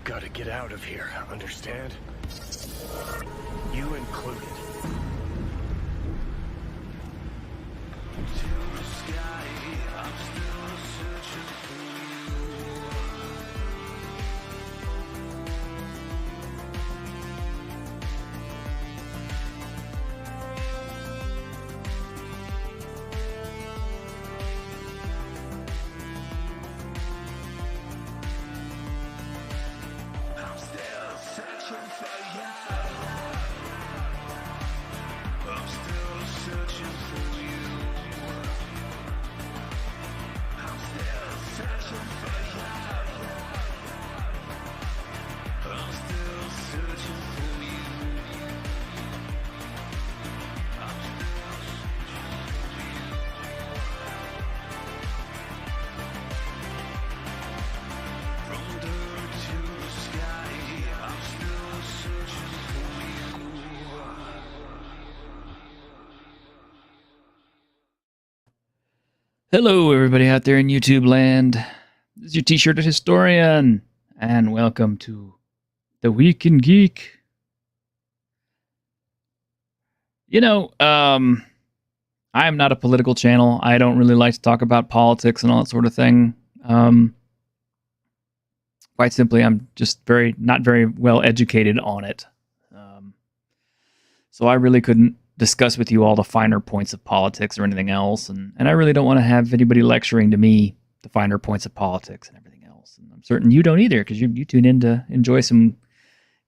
gotta get out of here, understand? You included. Hello, everybody out there in YouTube land. This is your T-shirted historian, and welcome to the Week in Geek. You know, I am not a political channel. I don't really like to talk about politics and all that sort of thing. Quite simply, I'm just not very well educated on it. So I really couldn't discuss with you all the finer points of politics or anything else, and I really don't want to have anybody lecturing to me the finer points of politics and everything else. And I'm certain you don't either, because you tune in to enjoy some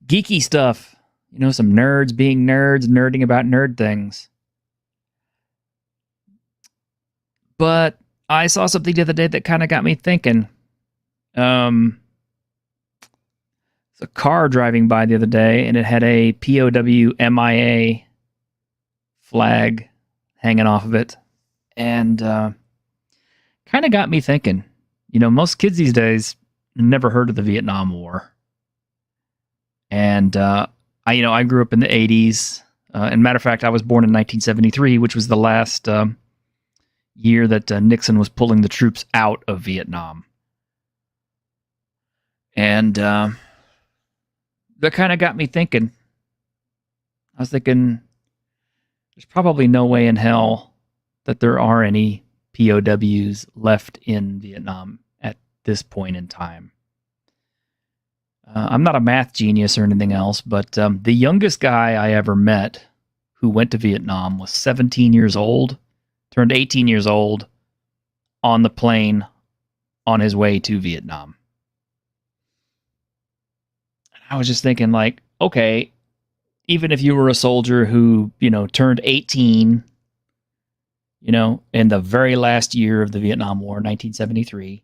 geeky stuff. You know, some nerds being nerds, nerding about nerd things. But I saw something the other day that kind of got me thinking. It's a car driving by the other day, and it had a POW MIA flag hanging off of it, and kind of got me thinking. You know, most kids these days never heard of the Vietnam War, and I grew up in the 80s. And matter of fact, I was born in 1973, which was the last year that Nixon was pulling the troops out of Vietnam, and that kind of got me thinking. I was thinking, there's probably no way in hell that there are any POWs left in Vietnam at this point in time. I'm not a math genius or anything else, but the youngest guy I ever met who went to Vietnam was 17 years old, turned 18 years old on the plane on his way to Vietnam. And I was just thinking, like, okay, even if you were a soldier who, turned 18, in the very last year of the Vietnam War, 1973,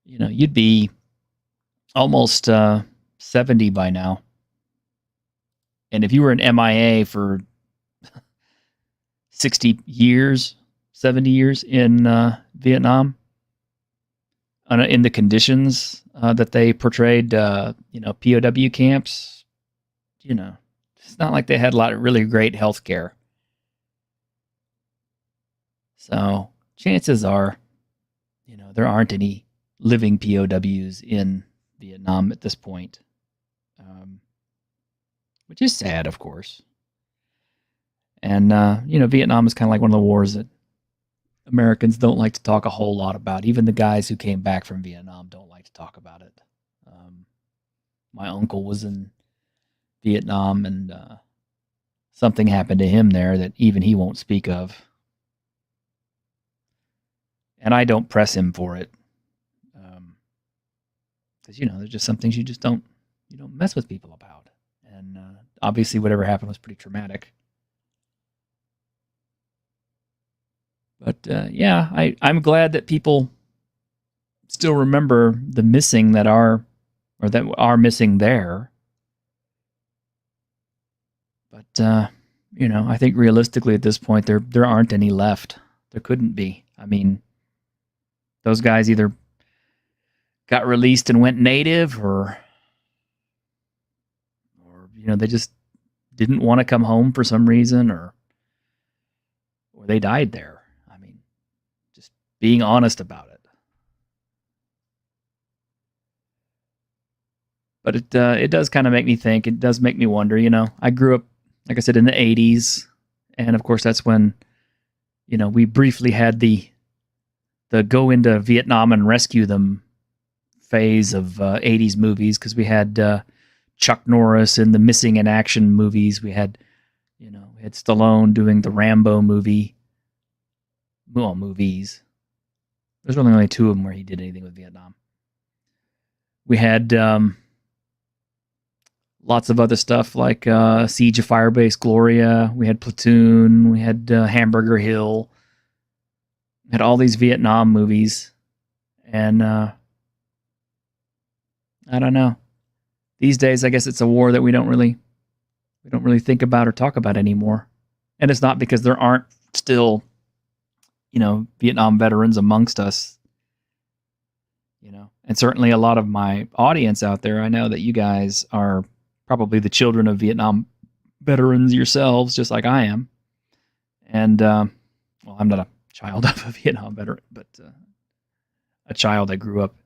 you'd be almost 70 by now. And if you were an MIA for 60 years, 70 years in Vietnam, in the conditions that they portrayed, POW camps, it's not like they had a lot of really great health care. So chances are, there aren't any living POWs in Vietnam at this point, which is sad, of course. And, Vietnam is kind of like one of the wars that Americans don't like to talk a whole lot about. Even the guys who came back from Vietnam don't like to talk about it. My uncle was in Vietnam, and something happened to him there that even he won't speak of. And I don't press him for it. Because, there's just some things you don't mess with people about. And obviously whatever happened was pretty traumatic. But I'm glad that people still remember the missing that are missing there. But, I think realistically at this point, there aren't any left. There couldn't be. I mean, those guys either got released and went native, or they just didn't want to come home for some reason, or they died there. I mean, just being honest about it. But it does kind of make me think. It does make me wonder. I grew up, like I said, in the '80s, and of course that's when we briefly had the go into Vietnam and rescue them phase of '80s movies, because we had Chuck Norris in the Missing in Action movies. We had Stallone doing the Rambo movies. There's only two of them where he did anything with Vietnam. We had lots of other stuff like Siege of Firebase Gloria. We had Platoon. We had Hamburger Hill. We had all these Vietnam movies. And I don't know. These days, I guess it's a war that we don't really think about or talk about anymore. And it's not because there aren't still, Vietnam veterans amongst us. And certainly a lot of my audience out there, I know that you guys are probably the children of Vietnam veterans yourselves, just like I am. And, well, I'm not a child of a Vietnam veteran, but a child that grew up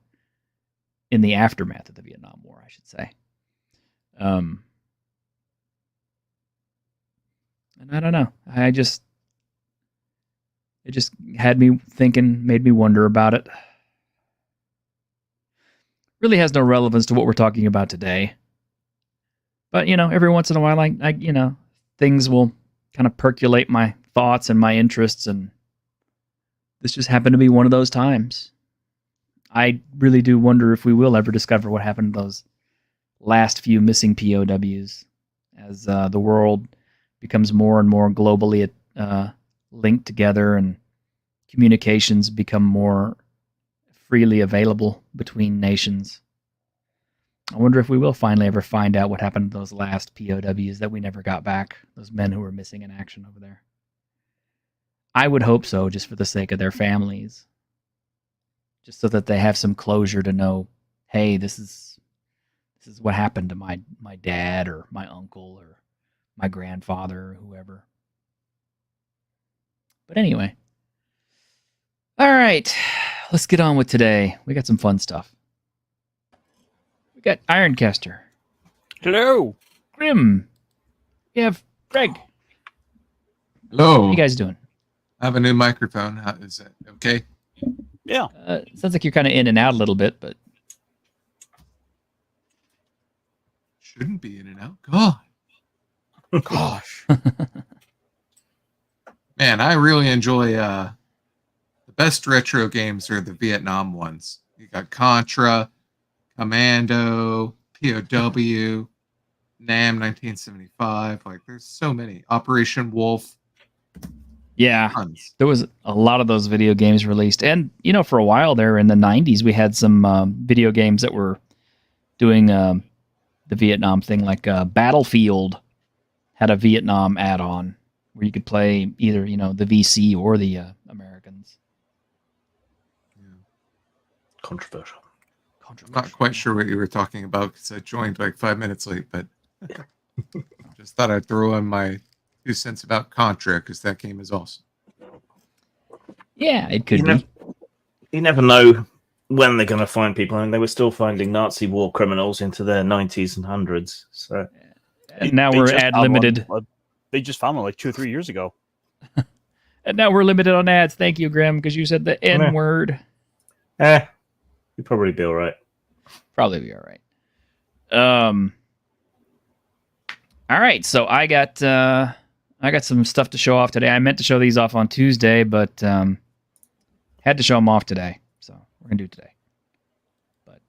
in the aftermath of the Vietnam War, I should say. And I don't know. It just had me thinking, made me wonder about it. Really has no relevance to what we're talking about today. But, every once in a while, I things will kind of percolate my thoughts and my interests, and this just happened to be one of those times. I really do wonder if we will ever discover what happened to those last few missing POWs as the world becomes more and more globally linked together and communications become more freely available between nations. I wonder if we will finally ever find out what happened to those last POWs that we never got back, those men who were missing in action over there. I would hope so, just for the sake of their families. Just so that they have some closure to know, hey, this is what happened to my dad or my uncle or my grandfather or whoever. But anyway. All right. Let's get on with today. We got some fun stuff. We got Ironcaster. Hello. Grim. We have Greg. Hello. How you guys doing? I have a new microphone. How is it? Okay. Yeah. Sounds like you're kind of in and out a little bit, but Shouldn't be in and out. God. Gosh. Man, I really enjoy the best retro games are the Vietnam ones. You got Contra, Commando, POW, NAM 1975. Like, there's so many. Operation Wolf. yeah, Tons. there was a lot of those video games released. And, for a while there in the 90s, we had some video games that were doing the Vietnam thing, like Battlefield had a Vietnam add-on where you could play either, the VC or the Americans. Controversial. I'm not quite sure what you were talking about because I joined like 5 minutes late, but just thought I'd throw in my 2 cents about Contra because that game is awesome. Yeah, it could be. You never know when they're going to find people. I mean, they were still finding Nazi war criminals into their 90s and 100s. So, And now we're ad limited. They just found one like 2 or 3 years ago. And now we're limited on ads. Thank you, Grim, because you said the N word. you'd probably be all right. Probably be all right. All right, so I got some stuff to show off today. I meant to show these off on Tuesday, but had to show them off today. So we're gonna do it today. But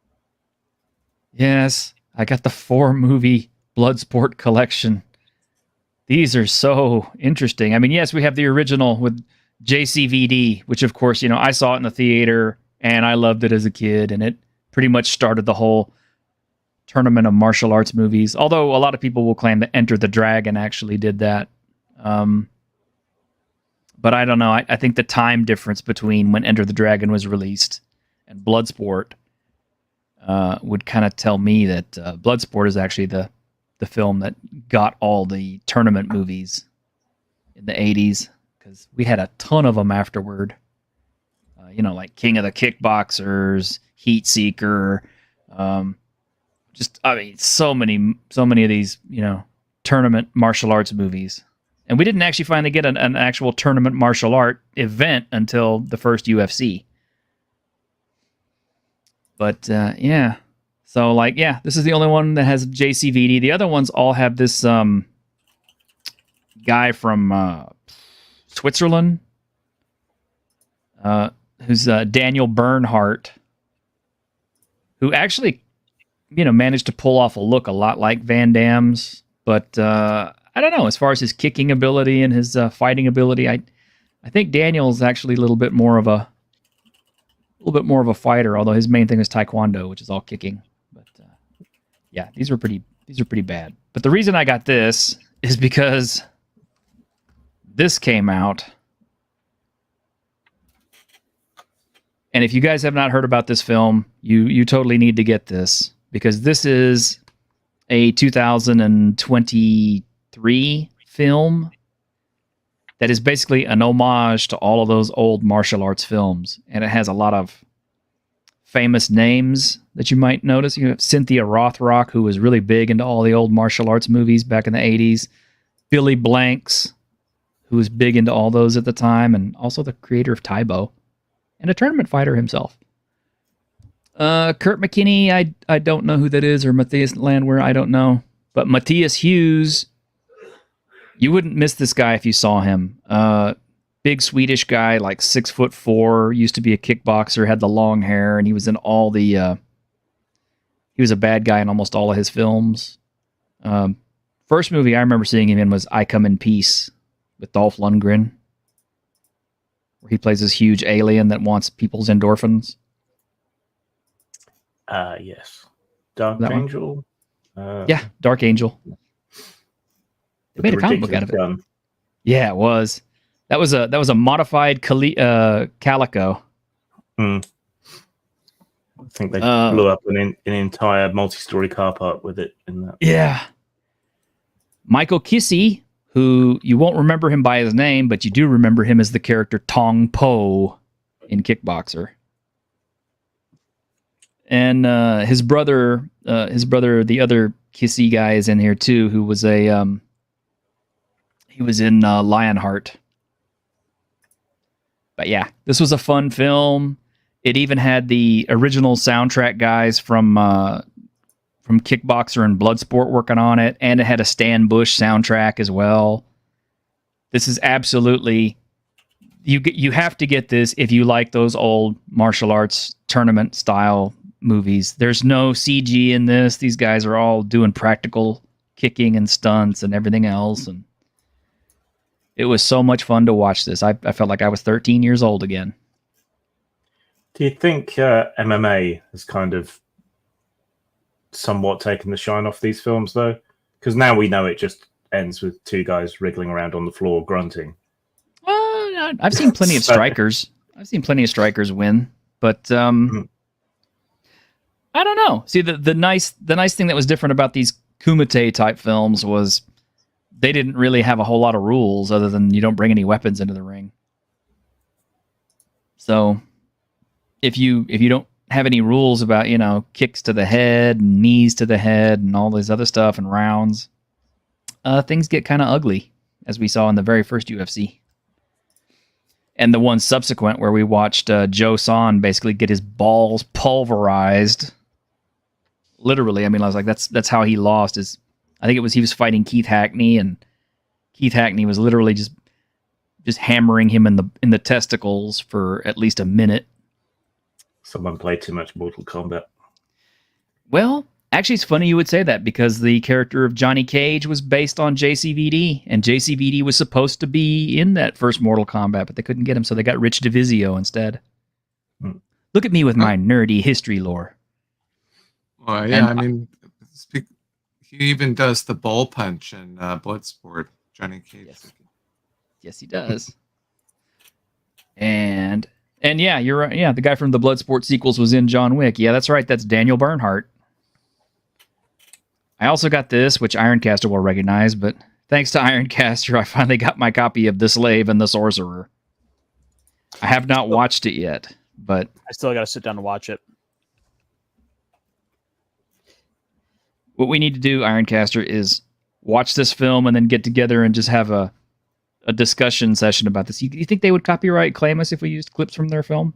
yes, I got the 4-movie Bloodsport collection. These are so interesting. I mean, yes, we have the original with JCVD, which of course, I saw it in the theater and I loved it as a kid, and it pretty much started the whole tournament of martial arts movies. Although a lot of people will claim that Enter the Dragon actually did that. But I don't know. I think the time difference between when Enter the Dragon was released and Bloodsport would kind of tell me that Bloodsport is actually the film that got all the tournament movies in the 80s, because we had a ton of them afterward. Like King of the Kickboxers, Heat Seeker, just, I mean, so many of these, tournament martial arts movies. And we didn't actually finally get an actual tournament martial art event until the first UFC. But yeah. So this is the only one that has JCVD. The other ones all have this guy from Switzerland, who's Daniel Bernhardt, who actually, managed to pull off a look a lot like Van Damme's. But I don't know. As far as his kicking ability and his fighting ability, I think Daniel's actually a little bit more of a fighter. Although his main thing is Taekwondo, which is all kicking. But yeah, these are pretty bad. But the reason I got this is because this came out, and if you guys have not heard about this film, you totally need to get this, because this is a 2023 film that is basically an homage to all of those old martial arts films, and it has a lot of famous names that you might notice. You have Cynthia Rothrock, who was really big into all the old martial arts movies back in the 80s. Billy Blanks, who was big into all those at the time, and also the creator of Taibo, and a tournament fighter himself. Kurt McKinney, I don't know who that is, or Matthias Landwehr, I don't know. But Matthias Hughes, you wouldn't miss this guy if you saw him. Big Swedish guy, like 6'4", used to be a kickboxer, had the long hair, and he was in all the... he was a bad guy in almost all of his films. First movie I remember seeing him in was I Come in Peace with Dolph Lundgren, where he plays this huge alien that wants people's endorphins. Yes. Dark That one? Angel. Yeah, Dark Angel. They made a comic book out of it. Gun. Yeah, it was. That was a modified Calico. I think they blew up an entire multi-story car park with it in that. Yeah. Michael Kissy, who you won't remember him by his name, but you do remember him as the character Tong Po in Kickboxer. And his brother, the other Kissy guy, is in here too, who was he was in Lionheart. But yeah, this was a fun film. It even had the original soundtrack guys from Kickboxer and Bloodsport working on it, and it had a Stan Bush soundtrack as well. This is absolutely... You have to get this if you like those old martial arts tournament style movies. There's no CG in this. These guys are all doing practical kicking and stunts and everything else, and it was so much fun to watch this. I felt like I was 13 years old again. Do you think MMA has kind of somewhat taken the shine off these films, though? Because now we know it just ends with two guys wriggling around on the floor grunting. I've seen plenty of strikers. I've seen plenty of strikers win, but I don't know. See, the nice thing that was different about these Kumite type films was they didn't really have a whole lot of rules other than you don't bring any weapons into the ring. So if you don't have any rules about, kicks to the head and knees to the head and all this other stuff and rounds, things get kind of ugly, as we saw in the very first UFC. And the one subsequent where we watched Joe Son basically get his balls pulverized. Literally, I was like, that's how he lost. I think he was fighting Keith Hackney, and Keith Hackney was literally just hammering him in the testicles for at least a minute. Someone played too much Mortal Kombat. Well, actually, it's funny you would say that, because the character of Johnny Cage was based on JCVD, and JCVD was supposed to be in that first Mortal Kombat, but they couldn't get him, so they got Rich DeVizio instead. Look at me with my nerdy history lore. Well, yeah, he even does the bull punch in Bloodsport. Johnny Cage. Yes, he does. And yeah, you're right. Yeah, the guy from the Bloodsport sequels was in John Wick. Yeah, that's right. That's Daniel Bernhardt. I also got this, which Ironcaster will recognize, but thanks to Ironcaster, I finally got my copy of The Slave and the Sorcerer. I have not watched it yet, but I still got to sit down and watch it. What we need to do, Ironcaster, is watch this film and then get together and just have a discussion session about this. You think they would copyright claim us if we used clips from their film?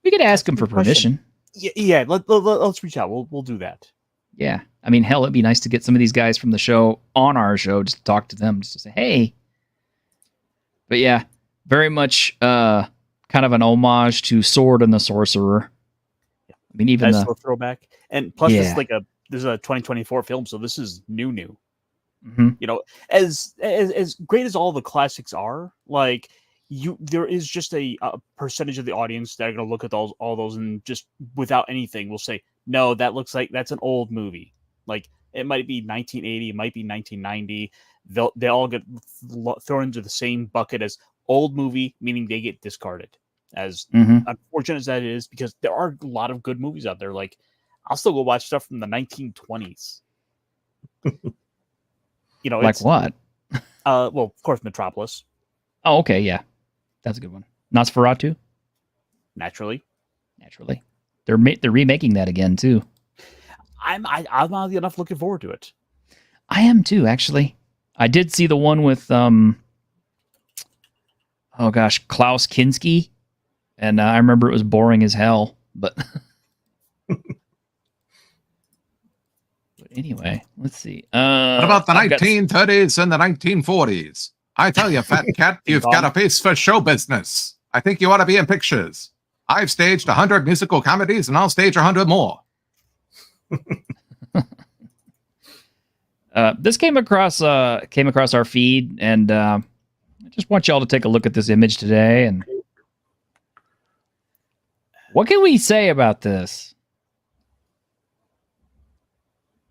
We could ask them for permission. Yeah. Let's reach out. We'll do that. Yeah. I mean, hell, it'd be nice to get some of these guys from the show on our show, just to talk to them, just to say, hey. But yeah, very much kind of an homage to Sword and the Sorcerer. Yeah. I mean, even nice little throwback. And plus, this is this is a 2024 film, so this is new. Mm-hmm. You know, as great as all the classics are, like there is just a percentage of the audience that are going to look at all those and just without anything will say, no, that looks like that's an old movie. Like it might be 1980, it might be 1990. They all get thrown into the same bucket as old movie, meaning they get discarded. As unfortunate as that is, because there are a lot of good movies out there. Like I'll still go watch stuff from the 1920s. You know, like what? Well, of course, Metropolis. Oh, okay, yeah, that's a good one. Nosferatu. Naturally. They're remaking that again too. I'm oddly enough looking forward to it. I am too, actually. I did see the one with Klaus Kinski, and I remember it was boring as hell. But anyway, let's see. What about the 1930s and the 1940s? I tell you, fat cat, you've got a face for show business. I think you ought to be in pictures. I've staged 100 musical comedies, and I'll stage 100 more. This came across our feed, and I just want y'all to take a look at this image today. And what can we say about this?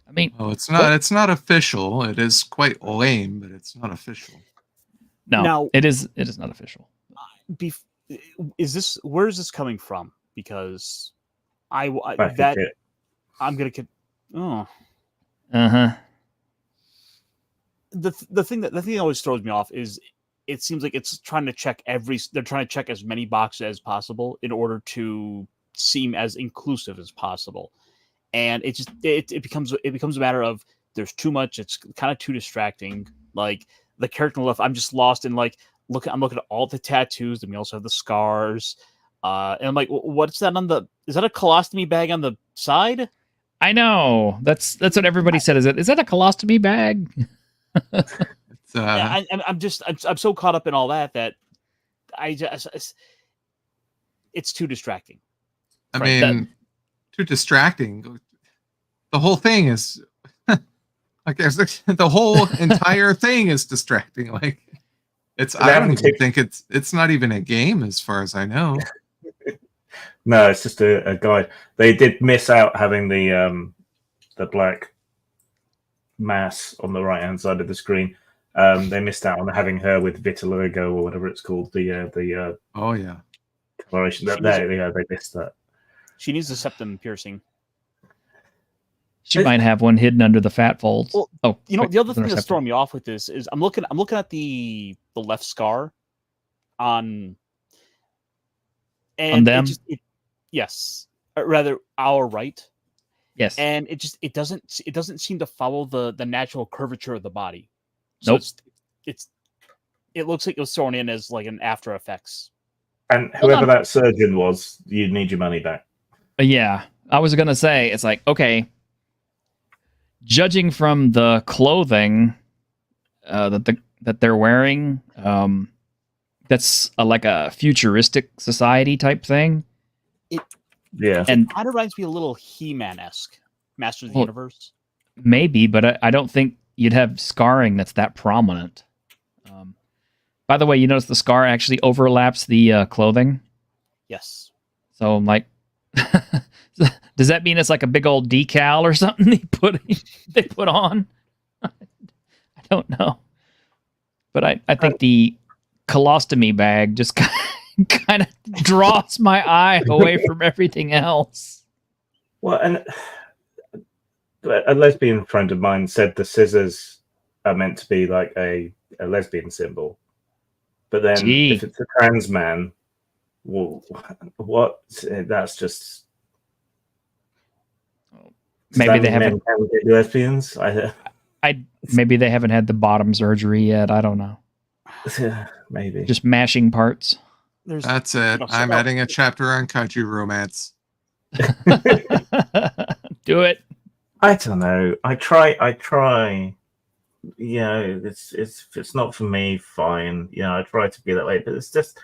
I mean, it's not official. It is quite lame, but it's not official. No, it is not official. Where is this coming from? Because I'm gonna get. Oh. The thing that always throws me off is it seems like it's trying to check they're trying to check as many boxes as possible in order to seem as inclusive as possible, and it becomes a matter of there's too much. It's kind of too distracting. Like the character on the left, I'm just lost in like I'm looking at all the tattoos, and we also have the scars. And I'm like, what's that is that a colostomy bag on the side? I know. That's what everybody said. Is that a colostomy bag? I'm so caught up in all that it's too distracting. I mean, too distracting. The whole thing is like the whole entire thing is distracting. Like I don't even think it's not even a game as far as I know. No, it's just a guide. They did miss out having the black mass on the right hand side of the screen. They missed out on having her with vitiligo or whatever it's called. The oh yeah, coloration. They missed that. She needs a septum piercing. She might have one hidden under the fat folds. Well, the other thing that's throwing me off with this is I'm looking at the left scar on them. Yes, rather our right. Yes, and it doesn't seem to follow the natural curvature of the body. So nope. It looks like it was thrown in as like an After Effects. And whoever that surgeon was, you need your money back. Yeah, I was gonna say it's like, okay, judging from the clothing that they're wearing, that's like a futuristic society type thing. Yeah, and it kind of reminds me a little He-Man-esque, Masters of the Universe. Maybe, but I don't think you'd have scarring that's that prominent. By the way, you notice the scar actually overlaps the clothing? Yes. So I'm like, does that mean it's like a big old decal or something they put on? I don't know. But I think the colostomy bag just kind of draws my eye away from everything else. Well, and a lesbian friend of mine said the scissors are meant to be like a lesbian symbol. But then if it's a trans man, well, what? That's just... Maybe they haven't. Men get lesbians. Maybe they haven't had the bottom surgery yet. I don't know. Maybe. Just mashing parts. That's it. I'm adding a chapter on kaiju romance. Do it. I don't know. I try. You know, it's not for me, fine. You know, I try to be that way, but it's just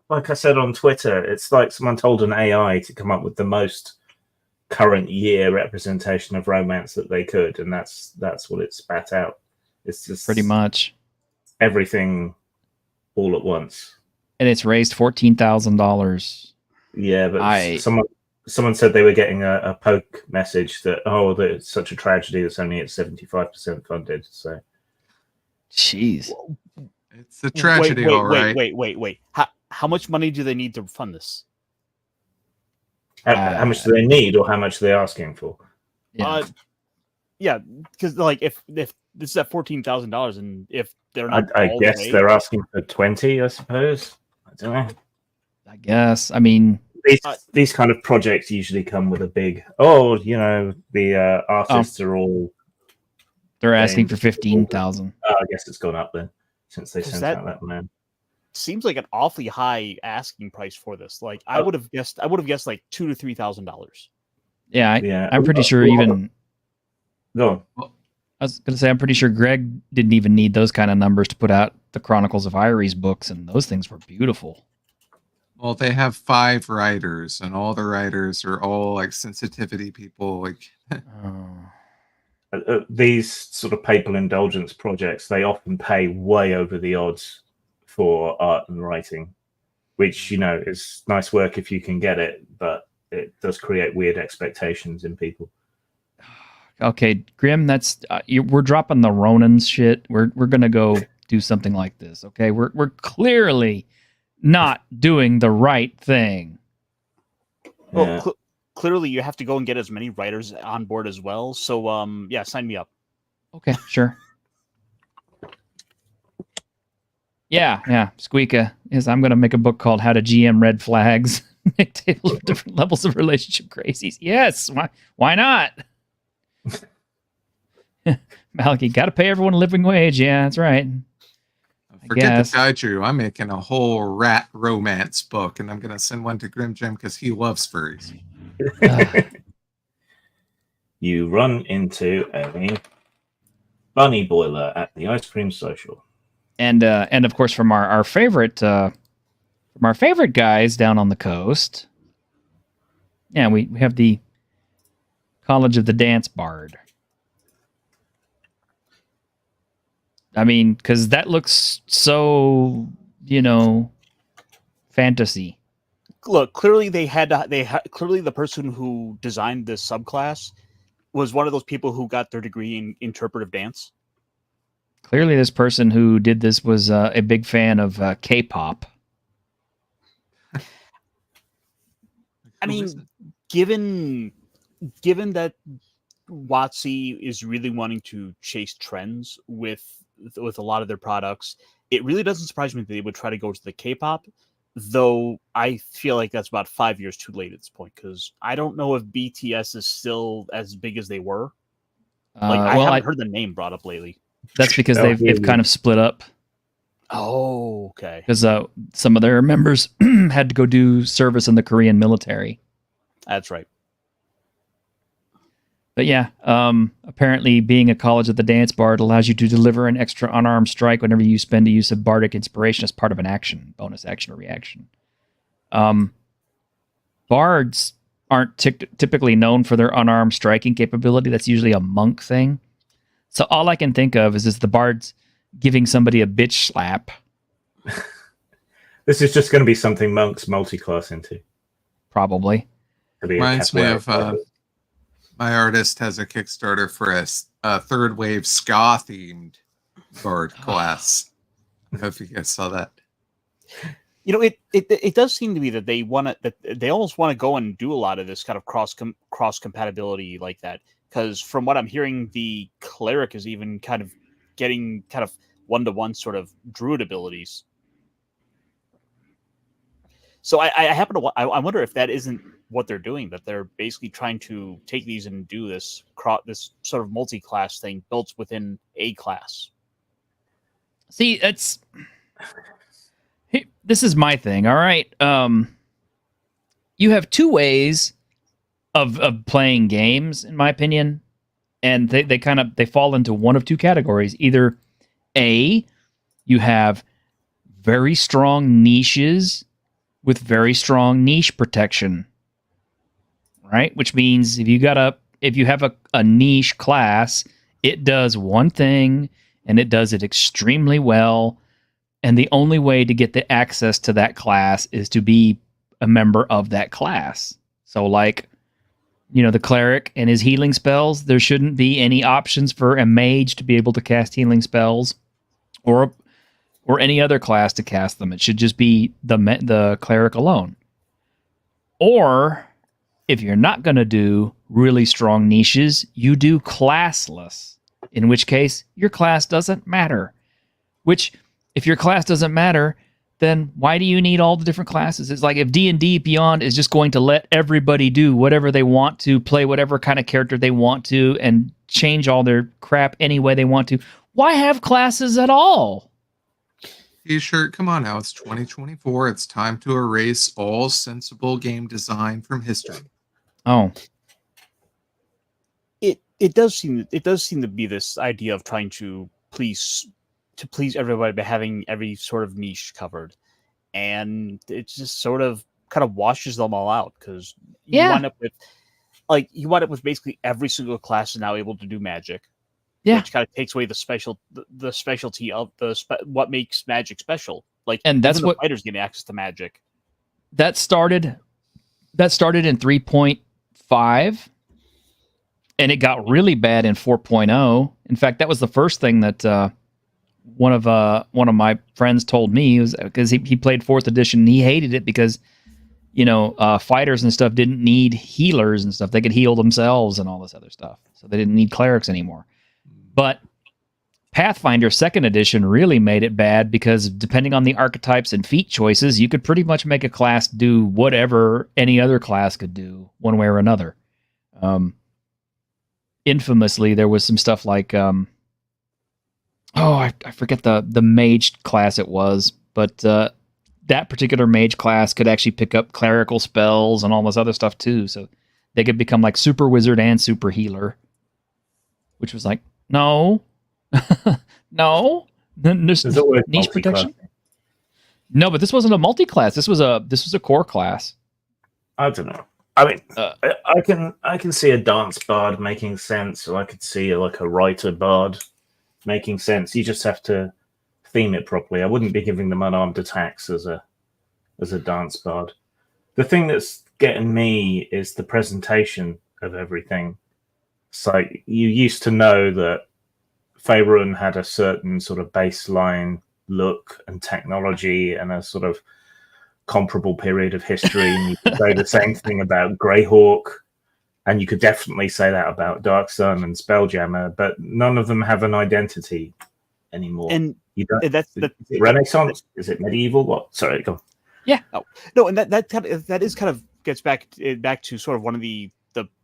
like I said on Twitter, it's like someone told an AI to come up with the most current year representation of romance that they could, and that's what it spat out. It's just Pretty much. everything all at once. And it's raised $14,000. Yeah, but someone said they were getting a poke message that that it's such a tragedy that's only at 75% funded. So, jeez, it's a tragedy, all right. Wait. How much money do they need to fund this? How much do they need, or how much are they asking for? Yeah, because like if this is at $14,000, and if they're not, I guess they're asking for 20. I suppose. I don't know. I guess. I mean, these kind of projects usually come with a big. The artists are all. They're asking for 15,000. I guess it's gone up then since they sent out that man. Seems like an awfully high asking price for this. Like I would have guessed like $2,000 to $3,000. Yeah, I'm pretty sure even. Go on. I was going to say, I'm pretty sure Greg didn't even need those kind of numbers to put out the Chronicles of Iris books, and those things were beautiful. Well, they have 5 writers, and all the writers are all like sensitivity people. Like these sort of papal indulgence projects, they often pay way over the odds for art and writing, which is nice work if you can get it, but it does create weird expectations in people. Okay, Grim, that's we're dropping the Ronins shit. We're gonna go do something like this. Okay, we're clearly not doing the right thing. Well, clearly you have to go and get as many writers on board as well. So sign me up. Okay, sure. Yeah. Squeaka is. I'm gonna make a book called How to GM Red Flags. Make tables for different levels of relationship crazies. Yes, why not? Maliki, got to pay everyone a living wage. Yeah, that's right. Forget the kaiju. I'm making a whole rat romance book, and I'm going to send one to Grim Jim because he loves furries. You run into a bunny boiler at the ice cream social, and of course from our favorite guys down on the coast. Yeah, we have the College of the Dance Bard. I mean, because that looks so, fantasy. Look, clearly clearly the person who designed this subclass was one of those people who got their degree in interpretive dance. Clearly, this person who did this was a big fan of K-pop. I mean, given that WotC is really wanting to chase trends with a lot of their products, it really doesn't surprise me that they would try to go to the K-pop, though I feel like that's about 5 years too late at this point, because I don't know if BTS is still as big as they were. I haven't heard the name brought up lately. That's because they've kind of split up. Oh, okay. Because some of their members had to go do service in the Korean military. That's right. But yeah, apparently being a College of the Dance Bard allows you to deliver an extra unarmed strike whenever you spend a use of bardic inspiration as part of an action, bonus action or reaction. Bards aren't typically known for their unarmed striking capability. That's usually a monk thing. So all I can think of is the bards giving somebody a bitch slap. This is just going to be something monks multi-class into. Probably. Reminds me of my artist has a Kickstarter for a third wave ska themed bard class. I don't know if you guys saw that. It does seem to me that they almost want to go and do a lot of this kind of cross compatibility like that. Because from what I'm hearing, the cleric is even kind of getting kind of 1-to-1 sort of druid abilities. So I happen to I wonder if that isn't what they're doing. That they're basically trying to take these and do this sort of multi-class thing built within a class. See, this is my thing. All right, you have two ways of playing games, in my opinion, and they fall into one of two categories. Either A, you have very strong niches with very strong niche protection, right? Which means if you have a niche class, it does one thing and it does it extremely well, and the only way to get the access to that class is to be a member of that class. So like, the cleric and his healing spells, there shouldn't be any options for a mage to be able to cast healing spells or any other class to cast them. It should just be the cleric alone. Or if you're not going to do really strong niches, you do classless, in which case your class doesn't matter. Which, if your class doesn't matter, then why do you need all the different classes? It's like if D&D Beyond is just going to let everybody do whatever they want to, play whatever kind of character they want to, and change all their crap any way they want to, why have classes at all? T-shirt, come on now, it's 2024. It's time to erase all sensible game design from history. Oh. It does seem to be this idea of trying to please everybody by having every sort of niche covered, and it just sort of kind of washes them all out, because you wind up with basically every single class is now able to do magic. Yeah, which kind of takes away the specialty of what makes magic special. Like, and that's what what fighters getting access to magic. That started in 3.5, and it got really bad in 4.0. In fact, that was the first thing that one of my friends told me, was because he played 4th edition and he hated it because fighters and stuff didn't need healers and stuff. They could heal themselves and all this other stuff, so they didn't need clerics anymore. But Pathfinder 2nd edition really made it bad, because depending on the archetypes and feat choices, you could pretty much make a class do whatever any other class could do, one way or another. Infamously, there was some stuff like, I forget the mage class it was, but that particular mage class could actually pick up clerical spells and all this other stuff too, so they could become like super wizard and super healer, which was like, no. No. There's niche protection. No, but this wasn't a multi-class. This was a core class. I don't know. I mean, I can see a dance bard making sense, or I could see like a writer bard making sense. You just have to theme it properly. I wouldn't be giving them unarmed attacks as a dance bard. The thing that's getting me is the presentation of everything. So you used to know that Faerun had a certain sort of baseline look and technology and a sort of comparable period of history. And you could say the same thing about Greyhawk, and you could definitely say that about Dark Sun and Spelljammer, but none of them have an identity anymore. And you don't, that's is it Renaissance? Is it medieval? What? Sorry, go on. Yeah. Oh, no, and that is kind of gets back to sort of one of the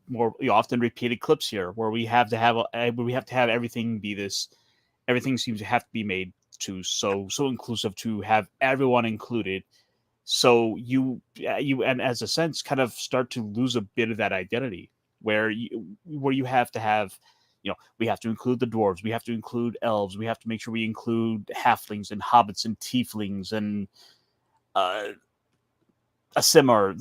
more often repeated clips here, where we have to have everything be this. Everything seems to have to be made to so inclusive to have everyone included. So you and as a sense kind of start to lose a bit of that identity, where you have to have, we have to include the dwarves, we have to include elves, we have to make sure we include halflings and hobbits and tieflings and a simmer.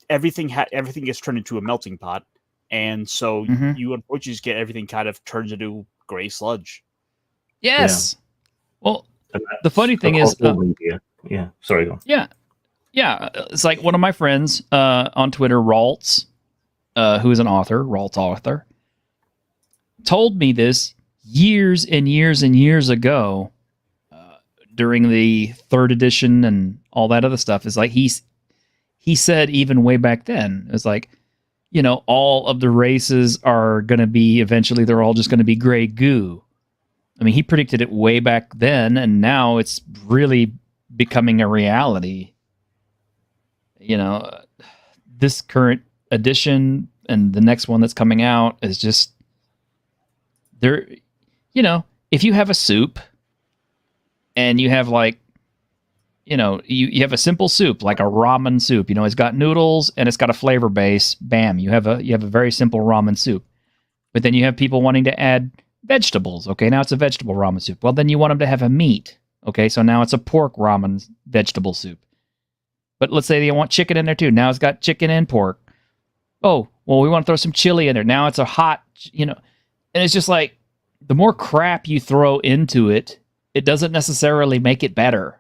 Everything gets turned into a melting pot, and so you unfortunately just get everything kind of turns into gray sludge. Yes. Yeah. Well, the funny thing is, yeah. Sorry, go on. Yeah. It's like one of my friends on Twitter, Raltz, who is an author, Raltz author, told me this years and years and years ago, during the 3rd edition and all that other stuff. Is like he said even way back then, it's like, all of the races are going to be, eventually they're all just going to be gray goo. I mean, he predicted it way back then, and now it's really becoming a reality. you know, this current edition and the next one that's coming out is just there. You know, if you have a soup and you have like, you know, you have a simple soup like a ramen soup. You know, it's got noodles and it's got a flavor base. Bam, you have a very simple ramen soup. But then you have people wanting to add vegetables. Okay, now it's a vegetable ramen soup. Well, then you want them to have a meat. Okay, so now it's a pork ramen vegetable soup. But let's say they want chicken in there too. Now it's got chicken and pork. Oh, well, we want to throw some chili in there. Now it's a hot, you know, and it's just like the more crap you throw into it, it doesn't necessarily make it better.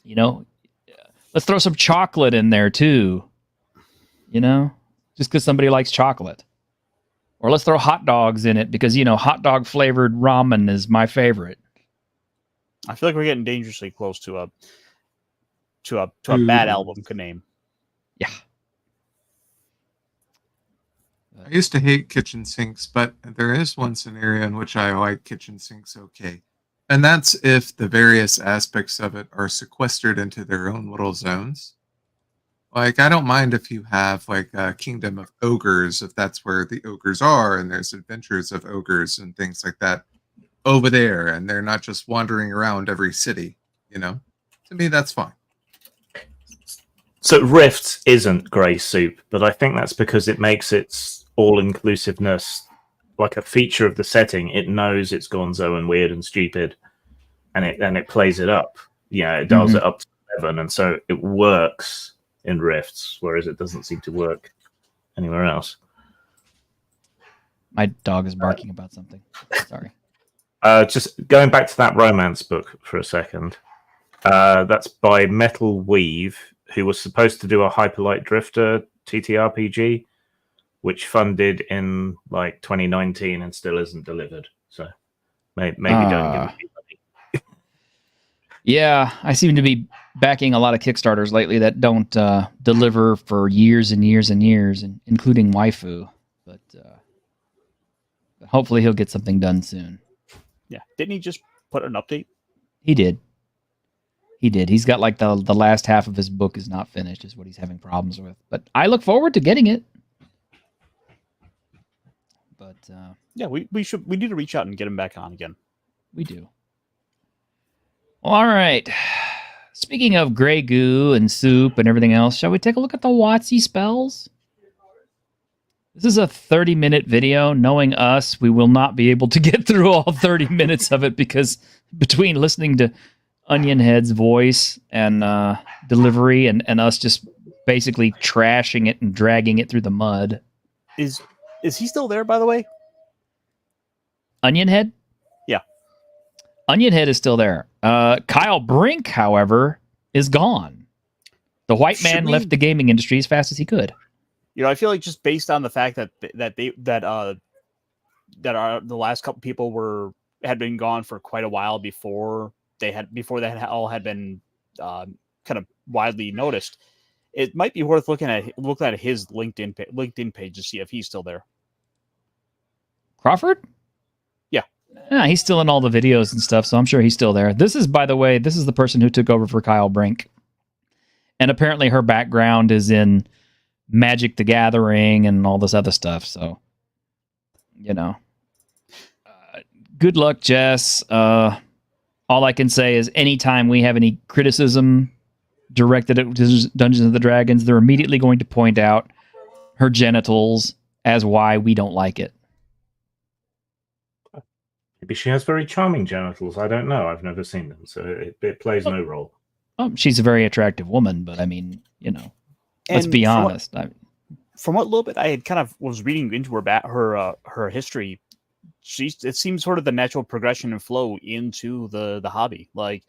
You know, let's throw some chocolate in there too. You know, just because somebody likes chocolate. Or let's throw hot dogs in it because, you know, hot dog flavored ramen is my favorite. I feel like we're getting dangerously close to a bad album name. Yeah. I used to hate kitchen sinks, but there is one scenario in which I like kitchen sinks okay. And that's if the various aspects of it are sequestered into their own little zones. Like, I don't mind if you have, like, a kingdom of ogres, if that's where the ogres are, and there's adventures of ogres and things like that over there, and they're not just wandering around every city, you know? To me, that's fine. So Rifts isn't grey soup, but I think that's because it makes its all-inclusiveness like a feature of the setting. It knows it's gonzo and weird and stupid, and it plays it up. Yeah, it dials it up to 11, and so it works in Rifts, whereas it doesn't seem to work anywhere else. My dog is barking about something. Sorry. Just going back to that romance book for a second. That's by Metal Weave, who was supposed to do a Hyperlight Drifter TTRPG, which funded in like 2019 and still isn't delivered. So maybe don't give it money. Yeah, I seem to be backing a lot of Kickstarters lately that don't deliver for years and years and years, and including Waifu. But hopefully he'll get something done soon. Yeah. Didn't he just put an update? He did. He's got like the last half of his book is not finished, is what he's having problems with. But I look forward to getting it. But yeah, we need to reach out and get him back on again. We do. All right. Speaking of gray goo and soup and everything else, shall we take a look at the WotC spells? This is a 30-minute video. Knowing us, we will not be able to get through all 30 minutes of it because between listening to Onion Head's voice and delivery and us just basically trashing it and dragging it through the mud. Is he still there, by the way? Onion Head? Yeah. Onion Head is still there. Kyle Brink, however, is gone. The white man left the gaming industry as fast as he could. You know, I feel like just based on the fact that the last couple people had been gone for quite a while before that all had been kind of widely noticed, it might be worth looking at his LinkedIn page to see if he's still there. Crawford? Yeah, he's still in all the videos and stuff, so I'm sure he's still there. This is, by the way, the person who took over for Kyle Brink. And apparently her background is in Magic the Gathering and all this other stuff, so, you know. Good luck, Jess. All I can say is anytime we have any criticism directed at Dungeons & Dragons, they're immediately going to point out her genitals as why we don't like it. Maybe she has very charming genitals. I don't know. I've never seen them, so it plays no role. She's a very attractive woman, but I mean, you know, let's be honest. From what little bit I had kind of was reading into her history, it seems sort of the natural progression and flow into the hobby. Like,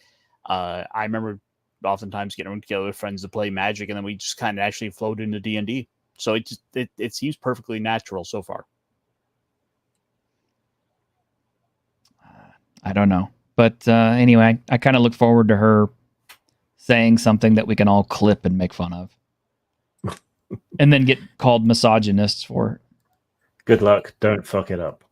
I remember oftentimes getting together with friends to play Magic, and then we just kind of actually flowed into D&D. So it seems perfectly natural so far. I don't know. But anyway, I kind of look forward to her saying something that we can all clip and make fun of. And then get called misogynists for it. Good luck. Don't fuck it up.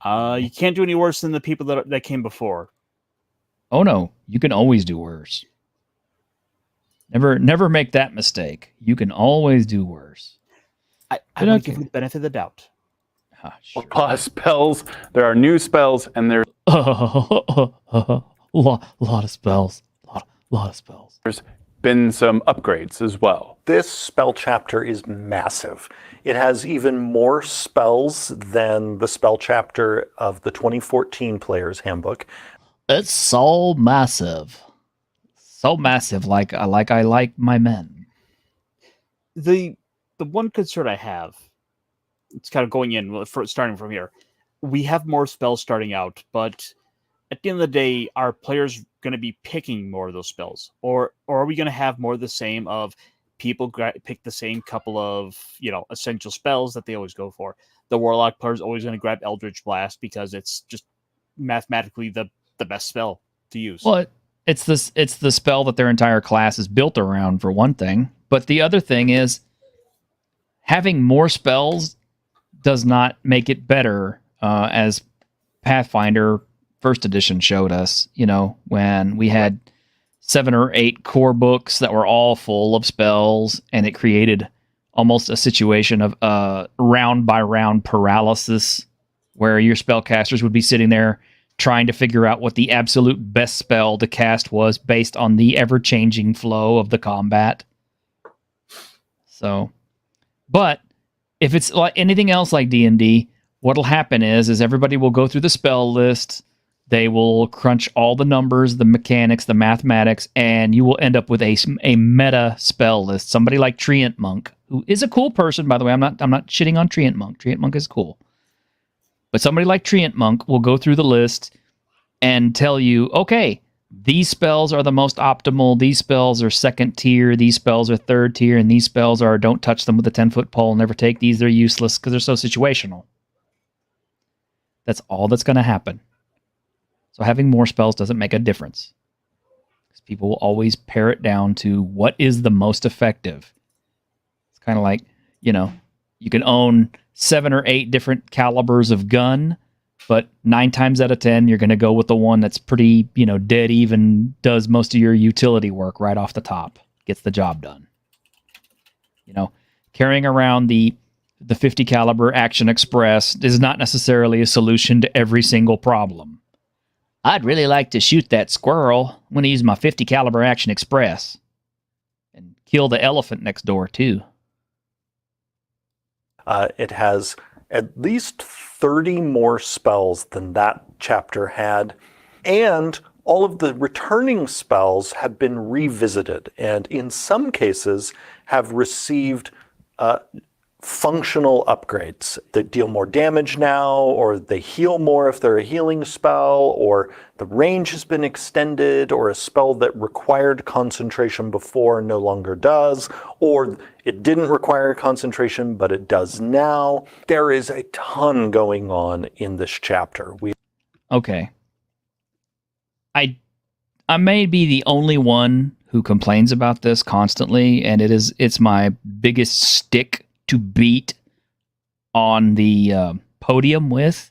Yeah. You can't do any worse than the people that came before. Oh, no. You can always do worse. Never make that mistake. You can always do worse. I But want okay. to give you the benefit of the doubt. Ah, A sure. lot of spells. There are new spells, and there's lot of spells. Lot of spells. been some upgrades as well. This spell chapter is massive. It has even more spells than the spell chapter of the 2014 Player's Handbook. It's so massive. So massive, like I like my men. The one concern I have, it's kind of going in starting from here. We have more spells starting out, but at the end of the day, are players going to be picking more of those spells, or are we going to have more of the same of people pick the same couple of essential spells that they always go for? The Warlock player is always going to grab Eldritch Blast because it's just mathematically the best spell to use. Well, it's the spell that their entire class is built around, for one thing. But the other thing is, having more spells does not make it better, as Pathfinder First Edition showed us, when we had 7 or 8 core books that were all full of spells, and it created almost a situation of round by round paralysis, where your spellcasters would be sitting there trying to figure out what the absolute best spell to cast was based on the ever-changing flow of the combat. So, but if it's like anything else like D&D, what'll happen is everybody will go through the spell list, they will crunch all the numbers, the mechanics, the mathematics, and you will end up with a meta spell list. Somebody like Treant Monk, who is a cool person, by the way. I'm not shitting on Treant Monk. Treant Monk is cool. But somebody like Treant Monk will go through the list and tell you, okay, these spells are the most optimal, these spells are second tier, these spells are third tier, and these spells are don't touch them with a 10-foot pole, never take these, they're useless because they're so situational. That's all that's going to happen. So having more spells doesn't make a difference, because people will always pare it down to what is the most effective. It's kind of like, you can own 7 or 8 different calibers of gun, but 9 times out of 10, you're going to go with the one that's pretty, dead even, does most of your utility work right off the top, gets the job done. Carrying around the 50 caliber Action Express is not necessarily a solution to every single problem. I'd really like to shoot that squirrel. I'm going to use my 50 caliber Action Express and kill the elephant next door too. It has at least 30 more spells than that chapter had, and all of the returning spells have been revisited, and in some cases have received functional upgrades that deal more damage now, or they heal more if they're a healing spell, or the range has been extended, or a spell that required concentration before no longer does, or it didn't require concentration but it does now. There is a ton going on in this chapter. Okay. I may be the only one who complains about this constantly, and it's my biggest stick to beat on the podium with.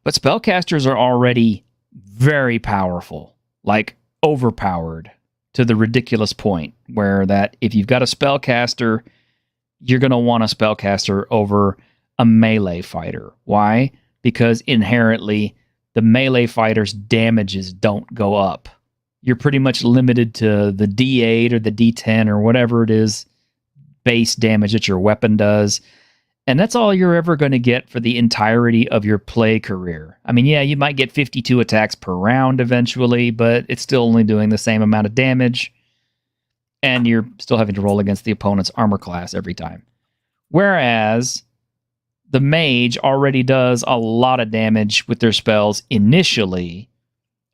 But spellcasters are already very powerful, like overpowered to the ridiculous point where that if you've got a spellcaster, you're going to want a spellcaster over a melee fighter. Why? Because inherently the melee fighter's damages don't go up. You're pretty much limited to the D8 or the D10 or whatever it is base damage that your weapon does. And that's all you're ever going to get for the entirety of your play career. I mean, yeah, you might get 52 attacks per round eventually, but it's still only doing the same amount of damage. And you're still having to roll against the opponent's armor class every time. Whereas the mage already does a lot of damage with their spells initially,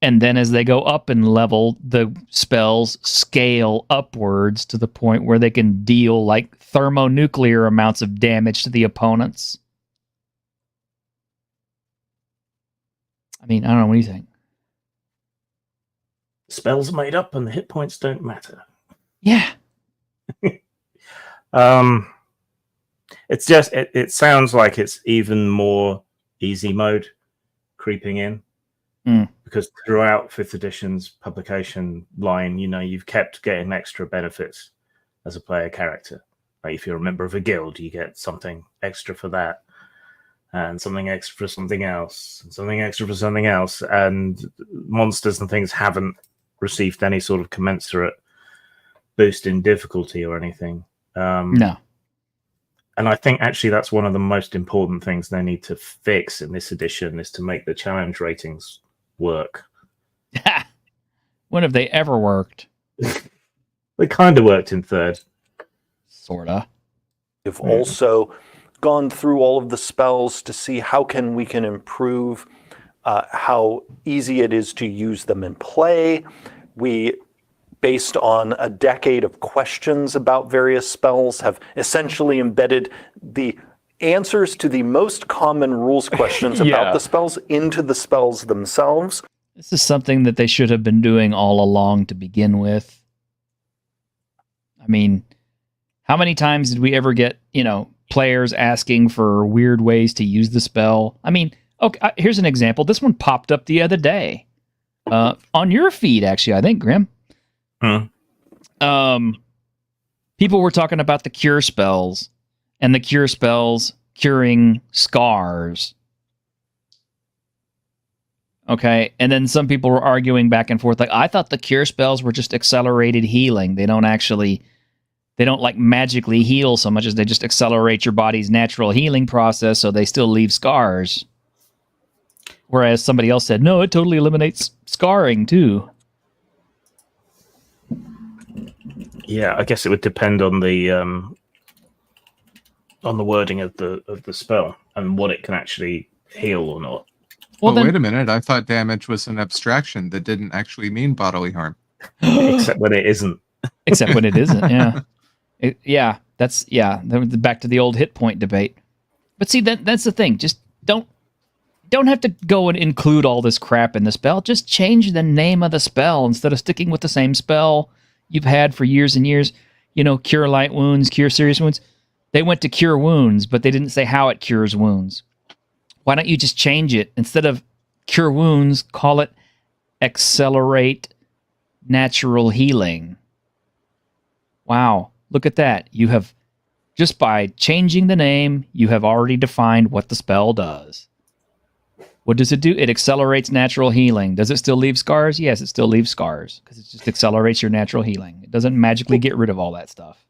and then as they go up in level, the spells scale upwards to the point where they can deal like thermonuclear amounts of damage to the opponents. I mean, I don't know. What do you think? Spells are made up and the hit points don't matter. Yeah. It's just, it sounds like it's even more easy mode creeping in. because throughout 5th edition's publication line, you've kept getting extra benefits as a player character. Like if you're a member of a guild, you get something extra for that, and something extra for something else, and something extra for something else. And monsters and things haven't received any sort of commensurate boost in difficulty or anything. No. And I think actually that's one of the most important things they need to fix in this edition, is to make the challenge ratings work. When have they ever worked? They kind of worked in 3rd. Sorta. We've also gone through all of the spells to see how we can improve how easy it is to use them in play. We, based on a decade of questions about various spells, have essentially embedded the answers to the most common rules questions about the spells into the spells themselves. This is something that they should have been doing all along to begin with. I mean, how many times did we ever get, players asking for weird ways to use the spell? I mean, okay, here's an example. This one popped up the other day. On your feed, actually, I think, Grim. People were talking about the cure spells, and the cure spells curing scars. Okay, and then some people were arguing back and forth, like, I thought the cure spells were just accelerated healing. They don't like magically heal so much as they just accelerate your body's natural healing process, so they still leave scars. Whereas somebody else said, no, it totally eliminates scarring too. Yeah, I guess it would depend on the wording of the spell and what it can actually heal or not. Well, wait a minute. I thought damage was an abstraction that didn't actually mean bodily harm. Except when it isn't. Except when it isn't, yeah. Back to the old hit point debate. But see, that's the thing. Just don't have to go and include all this crap in the spell. Just change the name of the spell instead of sticking with the same spell you've had for years and years. Cure light wounds, cure serious wounds. They went to cure wounds, but they didn't say how it cures wounds. Why don't you just change it? Instead of cure wounds, call it accelerate natural healing. Wow, look at that. You have, just by changing the name, you have already defined what the spell does. What does it do? It accelerates natural healing. Does it still leave scars? Yes, it still leaves scars, because it just accelerates your natural healing. It doesn't magically get rid of all that stuff.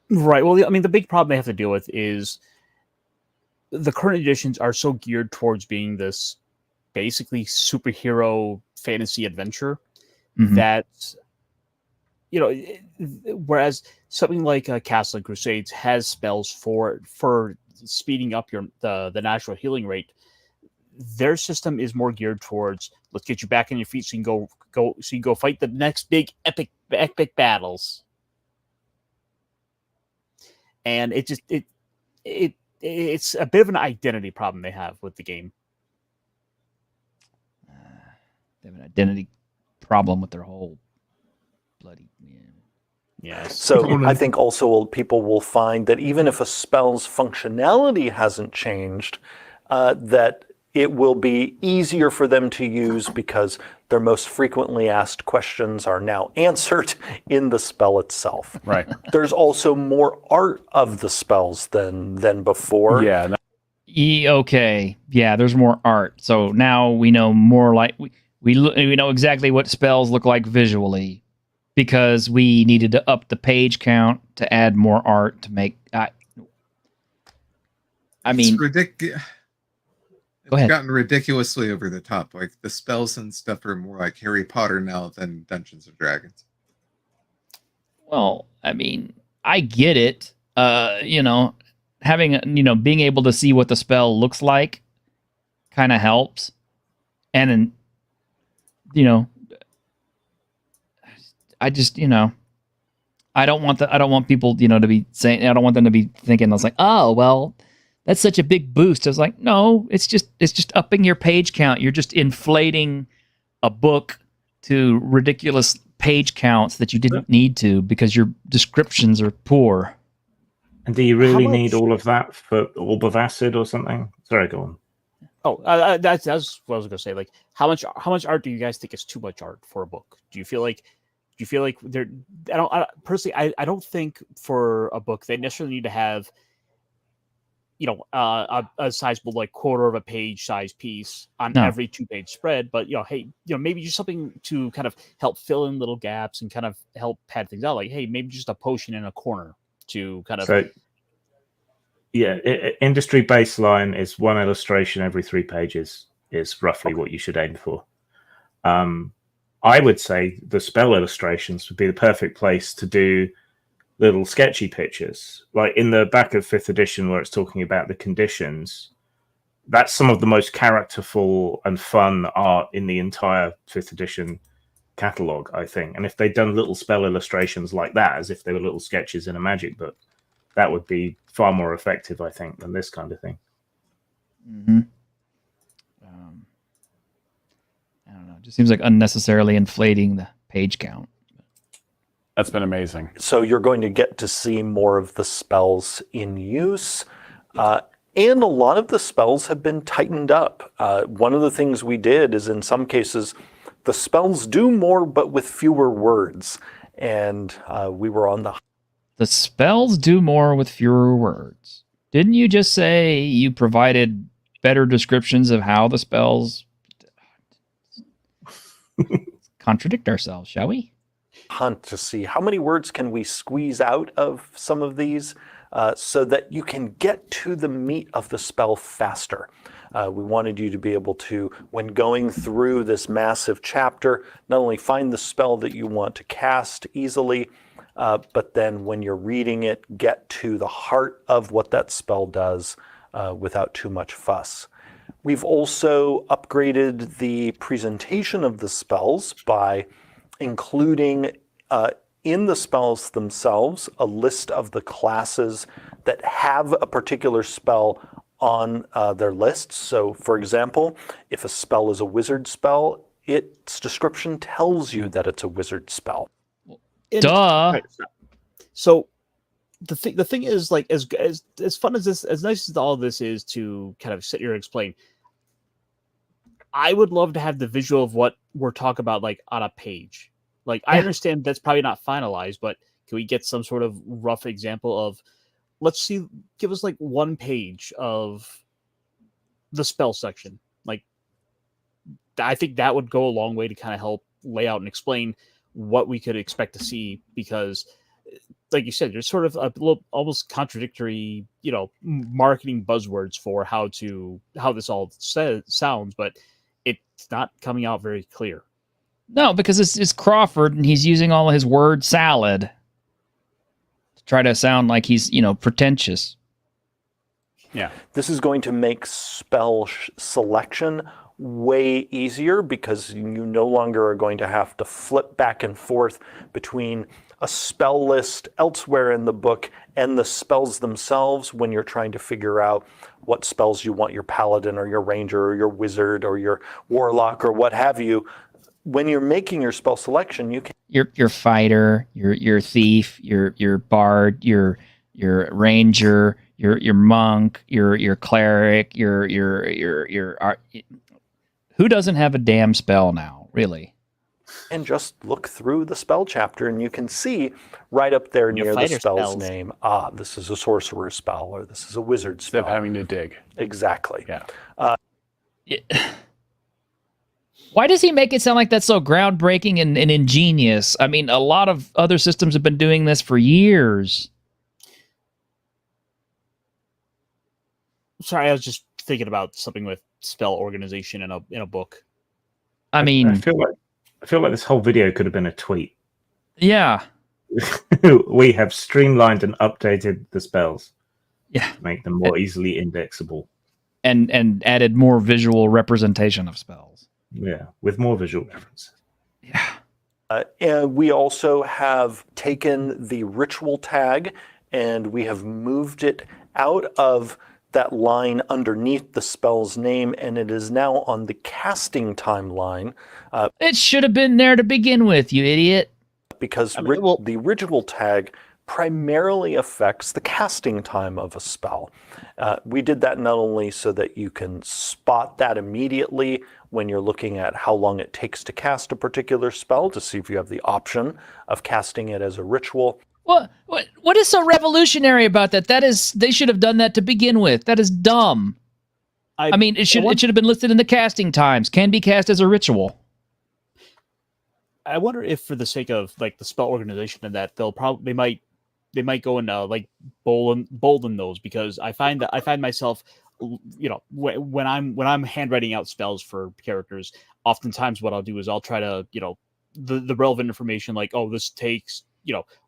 Right. Well, I mean, the big problem they have to deal with is the current editions are so geared towards being this basically superhero fantasy adventure that, whereas something like Castle and Crusades has spells for speeding up the natural healing rate. Their system is more geared towards, let's get you back on your feet so you can go fight the next big epic battles. And it's a bit of an identity problem they have with the game. They have an identity problem with their whole bloody... Yes. So I think also people will find that even if a spell's functionality hasn't changed, that it will be easier for them to use because their most frequently asked questions are now answered in the spell itself. Right. There's also more art of the spells than before. Yeah. Okay. Yeah, there's more art. So now we know more, like we know exactly what spells look like visually, because we needed to up the page count to add more art to make. I mean, it's ridiculous. Go ahead. It's gotten ridiculously over the top. Like the spells and stuff are more like Harry Potter now than Dungeons and Dragons. Well, I mean, I get it. Having being able to see what the spell looks like kind of helps, and I just I don't want people to be saying, I don't want them to be thinking, I was like, oh well, that's such a big boost. I was like, no, it's just upping your page count. You're just inflating a book to ridiculous page counts that you didn't need to because your descriptions are poor. And do you really need all of that for Orb of Acid or something? Sorry, go on. Oh, that's what I was gonna say. Like, how much art do you guys think is too much art for a book? Do you feel like there? Personally, I don't think for a book they necessarily need to have, a sizable like quarter of a page size piece on No. every 2-page spread. But hey, maybe just something to kind of help fill in little gaps and kind of help pad things out. Like, hey, maybe just a potion in a corner to kind of. So, yeah, industry baseline is one illustration every 3 pages is roughly what you should aim for. I would say the spell illustrations would be the perfect place to do little sketchy pictures. Like in the back of 5th edition where it's talking about the conditions, that's some of the most characterful and fun art in the entire 5th edition catalog, I think. And if they'd done little spell illustrations like that, as if they were little sketches in a magic book, that would be far more effective, I think, than this kind of thing. Mm-hmm. I don't know. It just seems like unnecessarily inflating the page count. That's been amazing. So you're going to get to see more of the spells in use. And a lot of the spells have been tightened up. One of the things we did is in some cases, the spells do more, but with fewer words. And we were on The spells do more with fewer words. Didn't you just say you provided better descriptions of how the spells contradict ourselves, shall we? hunt to see how many words can we squeeze out of some of these so that you can get to the meat of the spell faster. We wanted you to be able to, when going through this massive chapter, not only find the spell that you want to cast easily, but then when you're reading it, get to the heart of what that spell does without too much fuss. We've also upgraded the presentation of the spells by including in the spells themselves a list of the classes that have a particular spell on their lists. So, for example, if a spell is a wizard spell, its description tells you that it's a wizard spell. Duh. So the thing is, like, as fun as this, as nice as all this is to kind of sit here and explain, I would love to have the visual of what we're talking about, like, on a page. Like, I understand that's probably not finalized, but can we get some sort of rough example of, give us like 1 page of the spell section. Like, I think that would go a long way to kind of help lay out and explain what we could expect to see, because like you said, there's sort of a little almost contradictory, marketing buzzwords for how this all sounds, but it's not coming out very clear. No, because it's Crawford and he's using all of his word salad to try to sound like he's, pretentious. Yeah. This is going to make spell selection way easier because you no longer are going to have to flip back and forth between a spell list elsewhere in the book and the spells themselves when you're trying to figure out what spells you want your paladin or your ranger or your wizard or your warlock or what have you. When you're making your spell selection, you can Your fighter, your thief, your bard, your ranger, your monk, your cleric, your who doesn't have a damn spell now, really? and just look through the spell chapter and you can see right up there Your near the fighter spell's spells. name, this is a sorcerer spell or this is a wizard Instead of spell. having to dig. Exactly. Yeah. Why does he make it sound like that's so groundbreaking and ingenious? I mean, a lot of other systems have been doing this for years. Sorry, I was just thinking about something with spell organization in a book. I mean, I feel like this whole video could have been a tweet. yeah. We have streamlined and updated the spells. Yeah. To make them more easily indexable. And added more visual representation of spells. Yeah, with more visual references. Yeah. And we also have taken the ritual tag and we have moved it out of that line underneath the spell's name, and it is now on the casting timeline. It should have been there to begin with, you idiot. Because I mean, well- the ritual tag primarily affects the casting time of a spell. We did that not only so that you can spot that immediately when you're looking at how long it takes to cast a particular spell to see if you have the option of casting it as a ritual. What is so revolutionary about that? They should have done that to begin with. That is dumb. I mean, it should have been listed in the casting times. Can be cast as a ritual. I wonder if, for the sake of like the spell organization and that, they might go and like bolden those, because I find myself, when I'm handwriting out spells for characters, oftentimes what I'll do is I'll try to, the relevant information, like, oh, this takes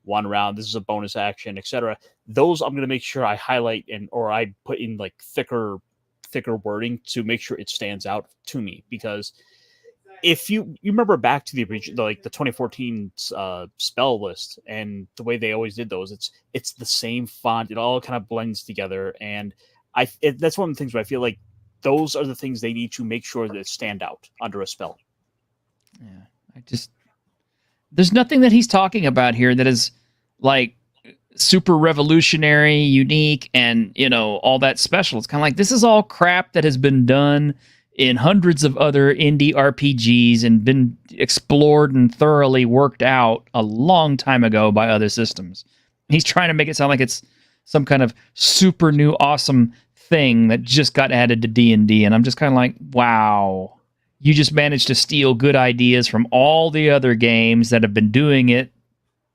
1 round, this is a bonus action, etc. Those I'm going to make sure I highlight or I put in like thicker wording to make sure it stands out to me, because if you remember back to the original, like the 2014 spell list, and the way they always did those, it's the same font, it all kind of blends together, and that's one of the things where I feel like those are the things they need to make sure that stand out under a spell. Yeah, there's nothing that he's talking about here that is like super revolutionary, unique, and all that special. It's kind of like, this is all crap that has been done in hundreds of other indie RPGs and been explored and thoroughly worked out a long time ago by other systems. He's trying to make it sound like it's some kind of super new awesome thing that just got added to D&D, and I'm just kind of like, wow, you just managed to steal good ideas from all the other games that have been doing it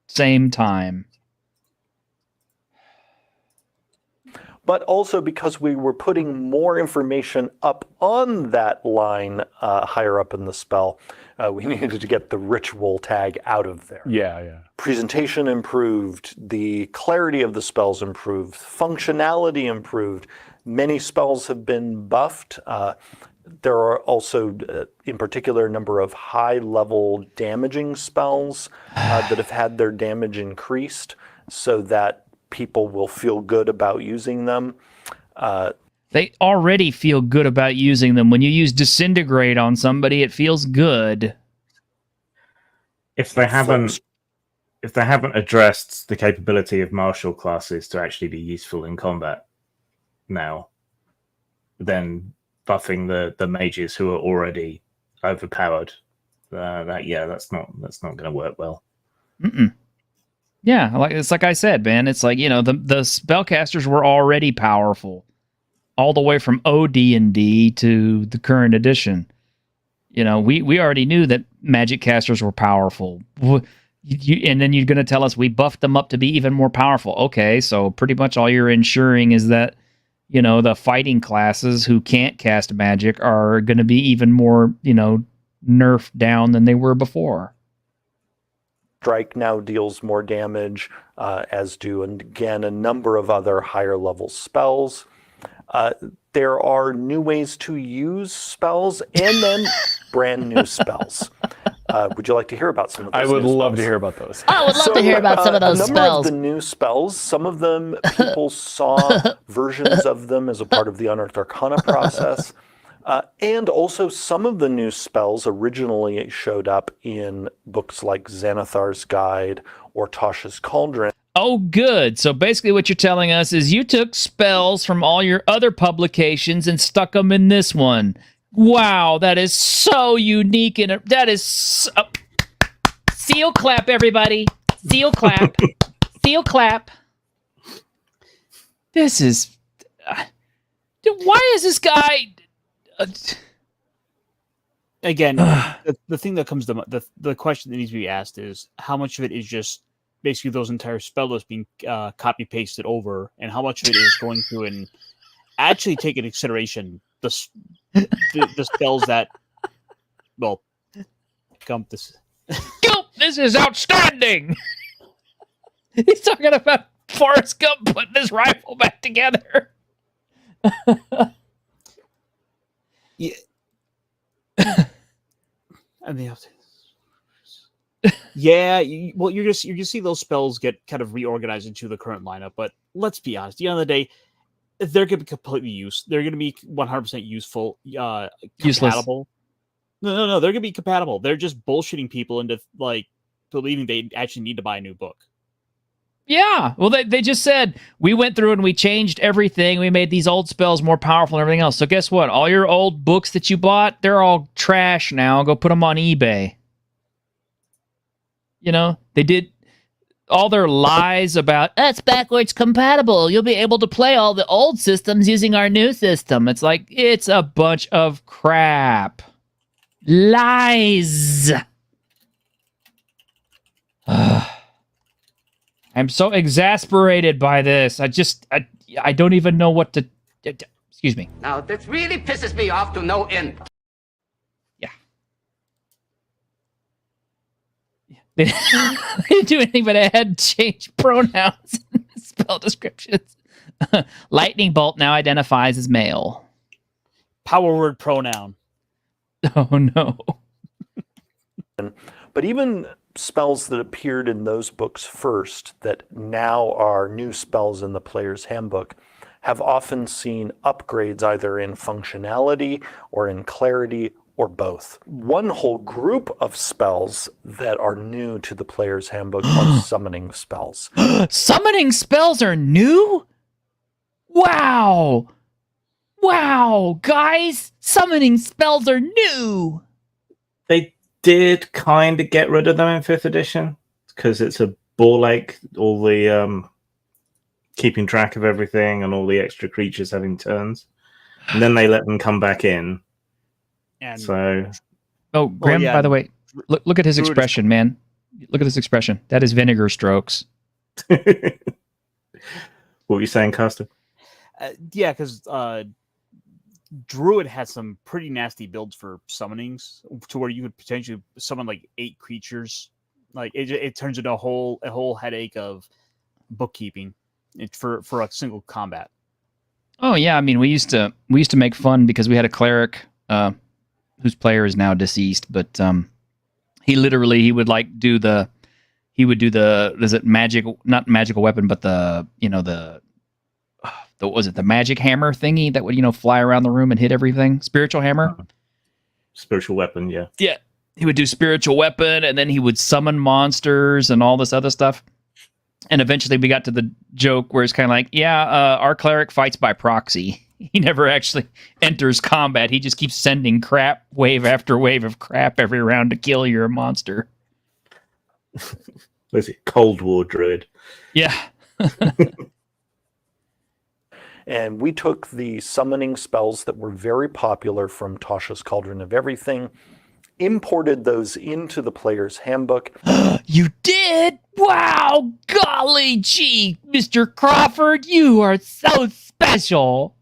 same time. But also because we were putting more information up on that line higher up in the spell, we needed to get the ritual tag out of there. Yeah. Presentation improved, the clarity of the spells improved, functionality improved. Many spells have been buffed. There are also, in particular, a number of high-level damaging spells that have had their damage increased so that people will feel good about using them. They already feel good about using them. When you use Disintegrate on somebody, it feels good. If they haven't addressed the capability of martial classes to actually be useful in combat now, then buffing the mages who are already overpowered, that's not going to work well. Mm-mm. Yeah, it's like I said, man. It's like, the spellcasters were already powerful, all the way from OD&D to the current edition. We already knew that magic casters were powerful. And then you're going to tell us we buffed them up to be even more powerful. Okay, so pretty much all you're ensuring is that, the fighting classes who can't cast magic are going to be even more, nerfed down than they were before. Strike now deals more damage, as do, and again, a number of other higher level spells. There are new ways to use spells, and then brand new spells. Would you like to hear about some of those? I would new love spells? to hear about those. I would love to hear about some of those a number spells. of the new spells, some of them people saw versions of them as a part of the Unearthed Arcana process. And also some of the new spells originally showed up in books like Xanathar's Guide or Tasha's Cauldron. Oh, good. So basically what you're telling us is you took spells from all your other publications and stuck them in this one. Wow, that is so unique. That is so... Seal clap, everybody. Seal clap. Seal clap. This is... why is this guy... Again, the thing that comes to the question that needs to be asked is how much of it is just basically those entire spell lists being copy pasted over, and how much of it is going through and actually take into consideration the spells that, well, this is outstanding. He's talking about Forrest Gump putting his rifle back together. Yeah. And the you're gonna see those spells get kind of reorganized into the current lineup. But let's be honest, at the end of the day, they're gonna be completely used. They're gonna be 100% useful, compatible. No, they're gonna be compatible. They're just bullshitting people into like believing they actually need to buy a new book. Yeah. Well, they just said, we went through and we changed everything. We made these old spells more powerful and everything else. So guess what? All your old books that you bought, they're all trash now. Go put them on eBay. You know, they did all their lies about, that's backwards compatible. You'll be able to play all the old systems using our new system. It's like, it's a bunch of crap. Lies. I'm so exasperated by this. I don't even know what to... Excuse me. Now, this really pisses me off to no end. Yeah. They didn't do anything but add change pronouns and spell descriptions. Lightning bolt now identifies as male. Power word pronoun. Oh, no. But even spells that appeared in those books first that now are new spells in the player's handbook have often seen upgrades either in functionality or in clarity or both. One whole group of spells that are new to the player's handbook are summoning spells. Summoning spells are new? Wow! Wow, guys! Summoning spells are new! They did kind of get rid of them in 5th edition because it's a ball ache, all the keeping track of everything and all the extra creatures having turns. And then they let them come back in. And So, Oh, Graham, yeah. by the way, look at his expression, man. Look at this expression. That is vinegar strokes. what were you saying, Caster? yeah, because Druid had some pretty nasty builds for summonings to where you could potentially summon like 8 creatures. Like it turns into a whole headache of bookkeeping for a single combat. Oh yeah, I mean we used to make fun because we had a cleric whose player is now deceased, but he would do the is it magic, not magical weapon, but the was it the magic hammer thingy that would fly around the room and hit everything? Spiritual hammer? Spiritual weapon, yeah. Yeah. He would do spiritual weapon and then he would summon monsters and all this other stuff. And eventually we got to the joke where it's kind of like, our cleric fights by proxy. He never actually enters combat. He just keeps sending crap, wave after wave of crap every round to kill your monster. Was it Cold War Druid? Yeah. And we took the summoning spells that were very popular from Tasha's Cauldron of Everything, imported those into the player's handbook. You did? Wow! Golly gee, Mr. Crawford, you are so special.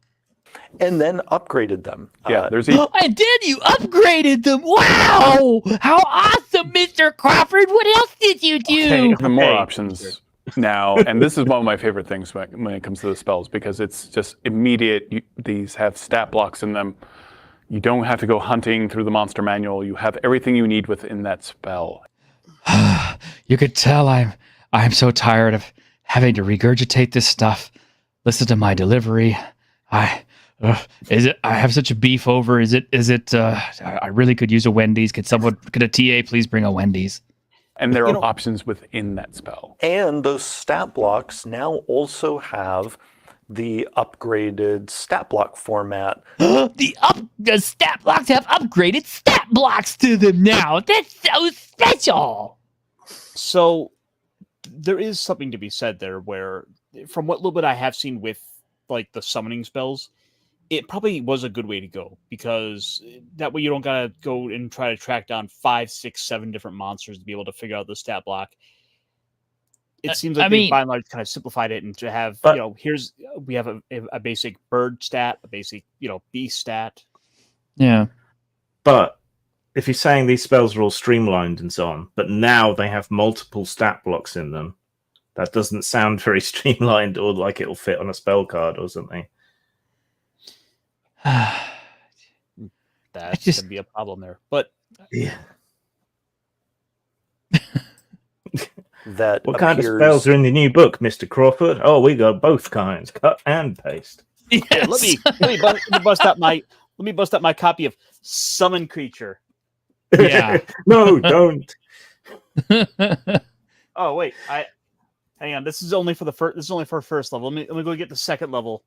And then upgraded them. Yeah, there's I did. You upgraded them. Wow! How awesome, Mr. Crawford. What else did you do? even more options now, and this is one of my favorite things when it comes to the spells because it's just immediate. These have stat blocks in them. You don't have to go hunting through the monster manual. You have everything you need within that spell. You could tell I'm so tired of having to regurgitate this stuff. Listen to my delivery. I have such a beef over. I really could use a Wendy's. Could a TA please bring a Wendy's? And there are options within that spell. And those stat blocks now also have the upgraded stat block format. The stat blocks have upgraded stat blocks to them now. That's so special. So there is something to be said there where, from what little bit I have seen with like the summoning spells, it probably was a good way to go because that way you don't gotta go and try to track down 5, 6, 7 different monsters to be able to figure out the stat block. It seems like they by and large kind of simplified it and to have, we have a basic bird stat, a basic, beast stat. Yeah. But if you're saying these spells are all streamlined and so on, but now they have multiple stat blocks in them, that doesn't sound very streamlined or like it'll fit on a spell card or something. That could be a problem there. But yeah. What kind of spells are in the new book, Mr. Crawford? Oh, we got both kinds, cut and paste. Yes. Here, let me bust out my copy of Summon Creature. Yeah. No, don't. Oh wait, Hang on, this is only for the first. This is only for first level. Let me go get the second level.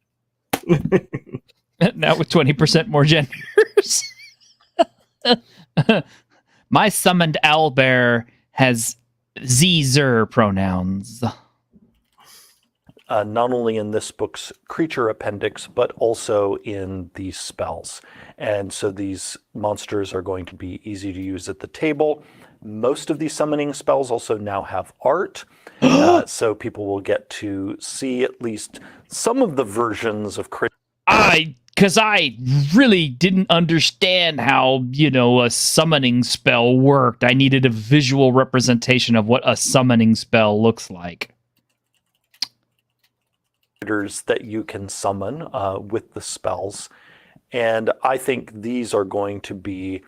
Now with 20% more genders. My summoned owlbear has Z-zer pronouns. Not only in this book's creature appendix, but also in these spells. And so these monsters are going to be easy to use at the table. Most of these summoning spells also now have art, so people will get to see at least some of the versions of Because I really didn't understand how, a summoning spell worked. I needed a visual representation of what a summoning spell looks like. critters that you can summon with the spells. And I think these are going to be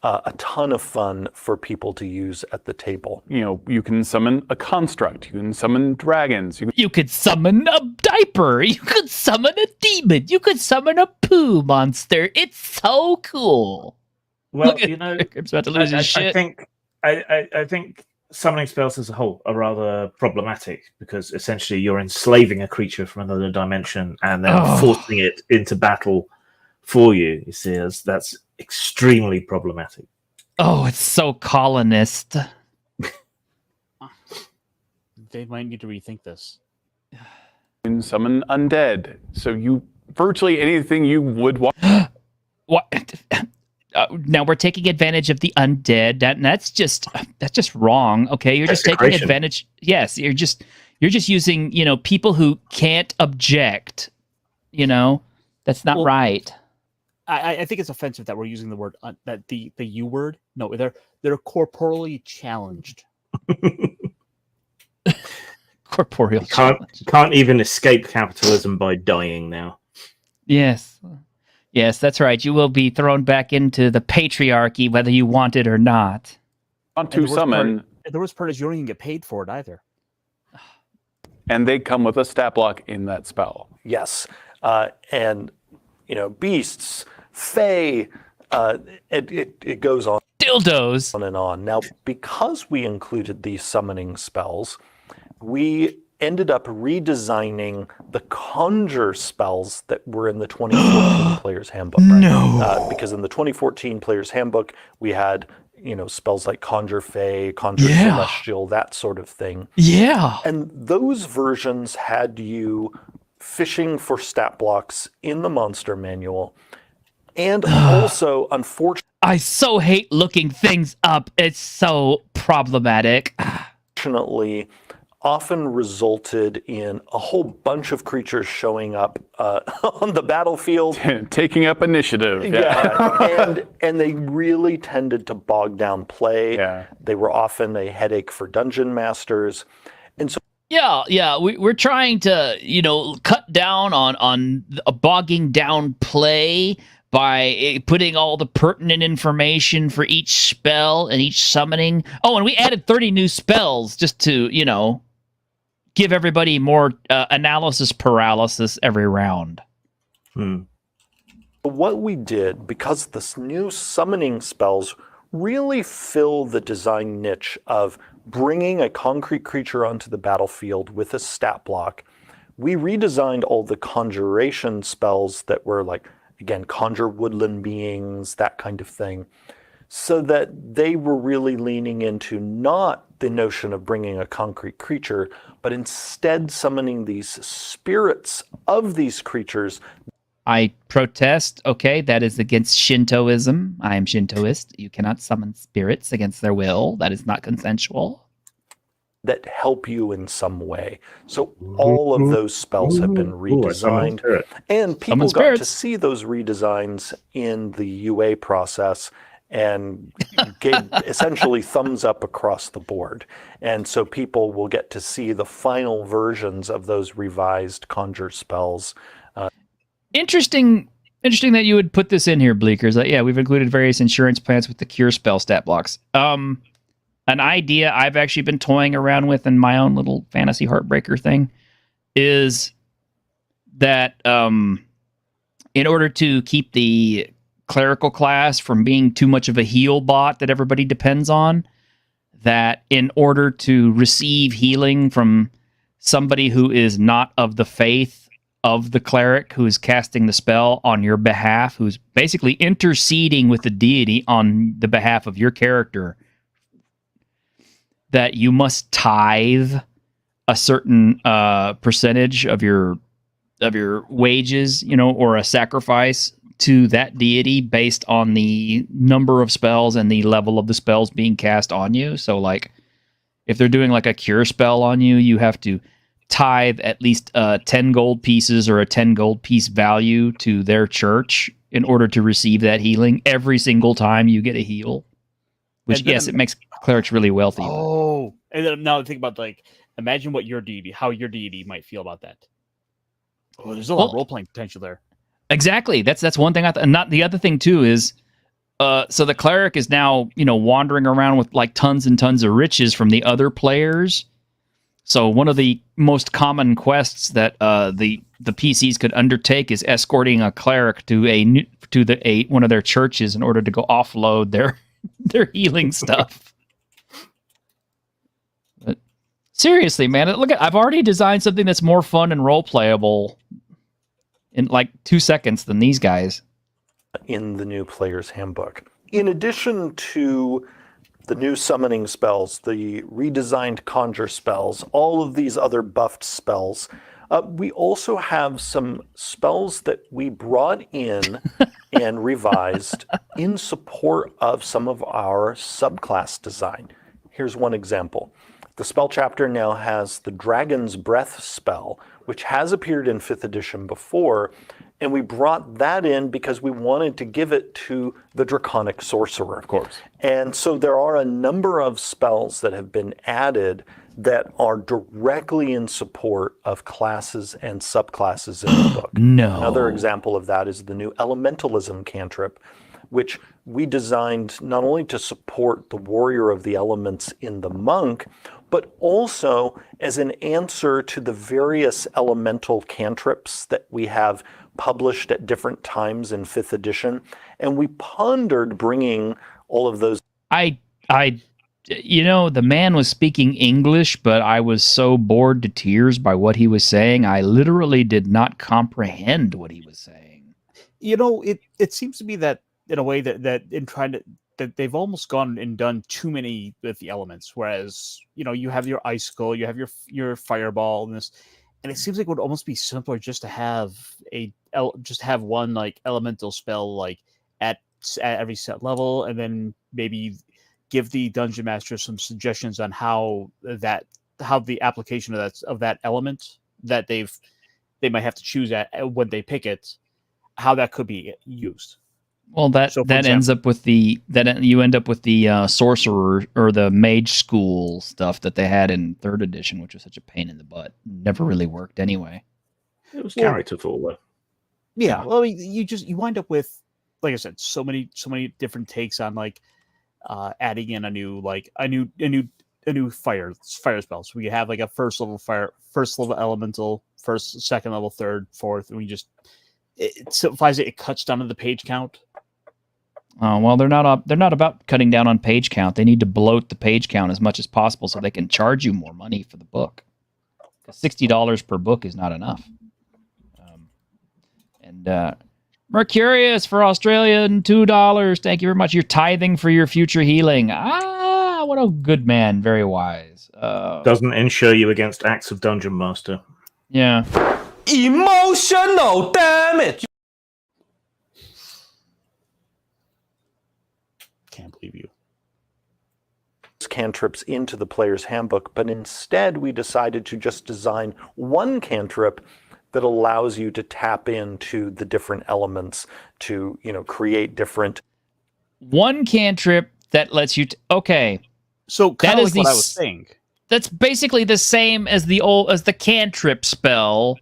a ton of fun for people to use at the table. You can summon a construct. You can summon dragons. You could summon a diaper. You could summon a demon. You could summon a poo monster. It's so cool. Well, Look at Cribb's about to lose his shit. I think summoning spells as a whole are rather problematic because essentially you're enslaving a creature from another dimension and then forcing it into battle for you. You see, that's extremely problematic. Oh, it's so colonist. They might need to rethink this. You can summon undead. So virtually anything you would want. What? Now we're taking advantage of the undead. That's just wrong. Okay, you're just taking advantage. Yes, you're just using people who can't object. That's not right. I think it's offensive that we're using the word that the U word. No, they're corporally challenged. Corporeal challenge. Can't even escape capitalism by dying now. Yes, that's right. You will be thrown back into the patriarchy whether you want it or not. Want to summon. The worst part is you don't even get paid for it either. And they come with a stat block in that spell. Yes. And, beasts, fae, it goes on. Dildos. On and on. Now, because we included these summoning spells, we ended up redesigning the conjure spells that were in the 2014 Player's Handbook. No. Because in the 2014 Player's Handbook, we had, spells like Conjure Fae, Conjure Celestial, that sort of thing. Yeah. And those versions had you fishing for stat blocks in the monster manual. And also, unfortunately... I so hate looking things up. It's so problematic. Unfortunately, often resulted in a whole bunch of creatures showing up on the battlefield. Taking up initiative. Yeah. and they really tended to bog down play. Yeah. They were often a headache for dungeon masters. And so Yeah, we're trying to, cut down on bogging down play by putting all the pertinent information for each spell and each summoning. Oh, and we added 30 new spells just to, give everybody more analysis paralysis every round. What we did, because this new summoning spells really fill the design niche of bringing a concrete creature onto the battlefield with a stat block, we redesigned all the conjuration spells that were like, again, conjure woodland beings, that kind of thing, so that they were really leaning into not the notion of bringing a concrete creature, but instead summoning these spirits of these creatures. I protest. Okay, that is against Shintoism. I am Shintoist. You cannot summon spirits against their will. That is not consensual. That help you in some way. So all of those spells have been redesigned. And people got to see those redesigns in the UA process and gave essentially thumbs up across the board. And so people will get to see the final versions of those revised conjure spells. Interesting that you would put this in here, Bleakers. Yeah, we've included various insurance plans with the cure spell stat blocks. An idea I've actually been toying around with in my own little fantasy heartbreaker thing is that in order to keep the clerical class from being too much of a heal bot that everybody depends on, that in order to receive healing from somebody who is not of the faith of the cleric who is casting the spell on your behalf, who's basically interceding with the deity on the behalf of your character, that you must tithe a certain percentage of your wages, or a sacrifice to that deity based on the number of spells and the level of the spells being cast on you. So, like, if they're doing like a cure spell on you, you have to tithe at least 10 gold pieces or a 10 gold piece value to their church in order to receive that healing every single time you get a heal. Which, yes, it makes clerics really wealthy. Oh, and then now think about, like, imagine how your deity might feel about that. Oh, there's a lot of role-playing potential there. Exactly. That's one thing. And not the other thing too is, so the cleric is now wandering around with like tons and tons of riches from the other players. So one of the most common quests that the PCs could undertake is escorting a cleric to one of their churches in order to go offload their healing stuff. But seriously, man, I've already designed something that's more fun and role playable in like 2 seconds than these guys. In the new player's handbook. In addition to the new summoning spells, the redesigned conjure spells, all of these other buffed spells, we also have some spells that we brought in and revised in support of some of our subclass design. Here's one example. The spell chapter now has the Dragon's Breath spell, which has appeared in 5th edition before, and we brought that in because we wanted to give it to the Draconic Sorcerer. Of course. And so there are a number of spells that have been added that are directly in support of classes and subclasses in the book. No. Another example of that is the new Elementalism cantrip, which we designed not only to support the Warrior of the Elements in the Monk, but also as an answer to the various elemental cantrips that we have published at different times in 5th edition. And we pondered bringing all of those. The man was speaking English, but I was so bored to tears by what he was saying. I literally did not comprehend what he was saying. It seems to be that in a way that in trying to, that they've almost gone and done too many with the elements. Whereas, you have your icicle, you have your fireball, and it seems like it would almost be simpler just to have one like elemental spell like at every set level, and then maybe give the dungeon master some suggestions on how the application of that element that they might have to choose at when they pick it, how that could be used. Well, you end up with the sorcerer or the mage school stuff that they had in 3rd edition, which was such a pain in the butt. Never really worked anyway. It was characterful though. Yeah, well, you wind up with, like I said, so many different takes on like adding in a new fire spell. So we have like a first level elemental, second level, third, fourth, and it simplifies it. It cuts down to the page count. Well, they're not about cutting down on page count. They need to bloat the page count as much as possible so they can charge you more money for the book. $60 per book is not enough. Mercurius for Australia and $2. Thank you very much. You're tithing for your future healing. What a good man. Very wise. Doesn't insure you against acts of Dungeon Master. Yeah. Emotional damage. Can't believe you. Cantrips into the player's handbook, but instead we decided to just design one cantrip that allows you to tap into the different elements to, create different. One cantrip that lets you. Okay. So kind of like what I was saying. That's basically the same as the cantrip spell,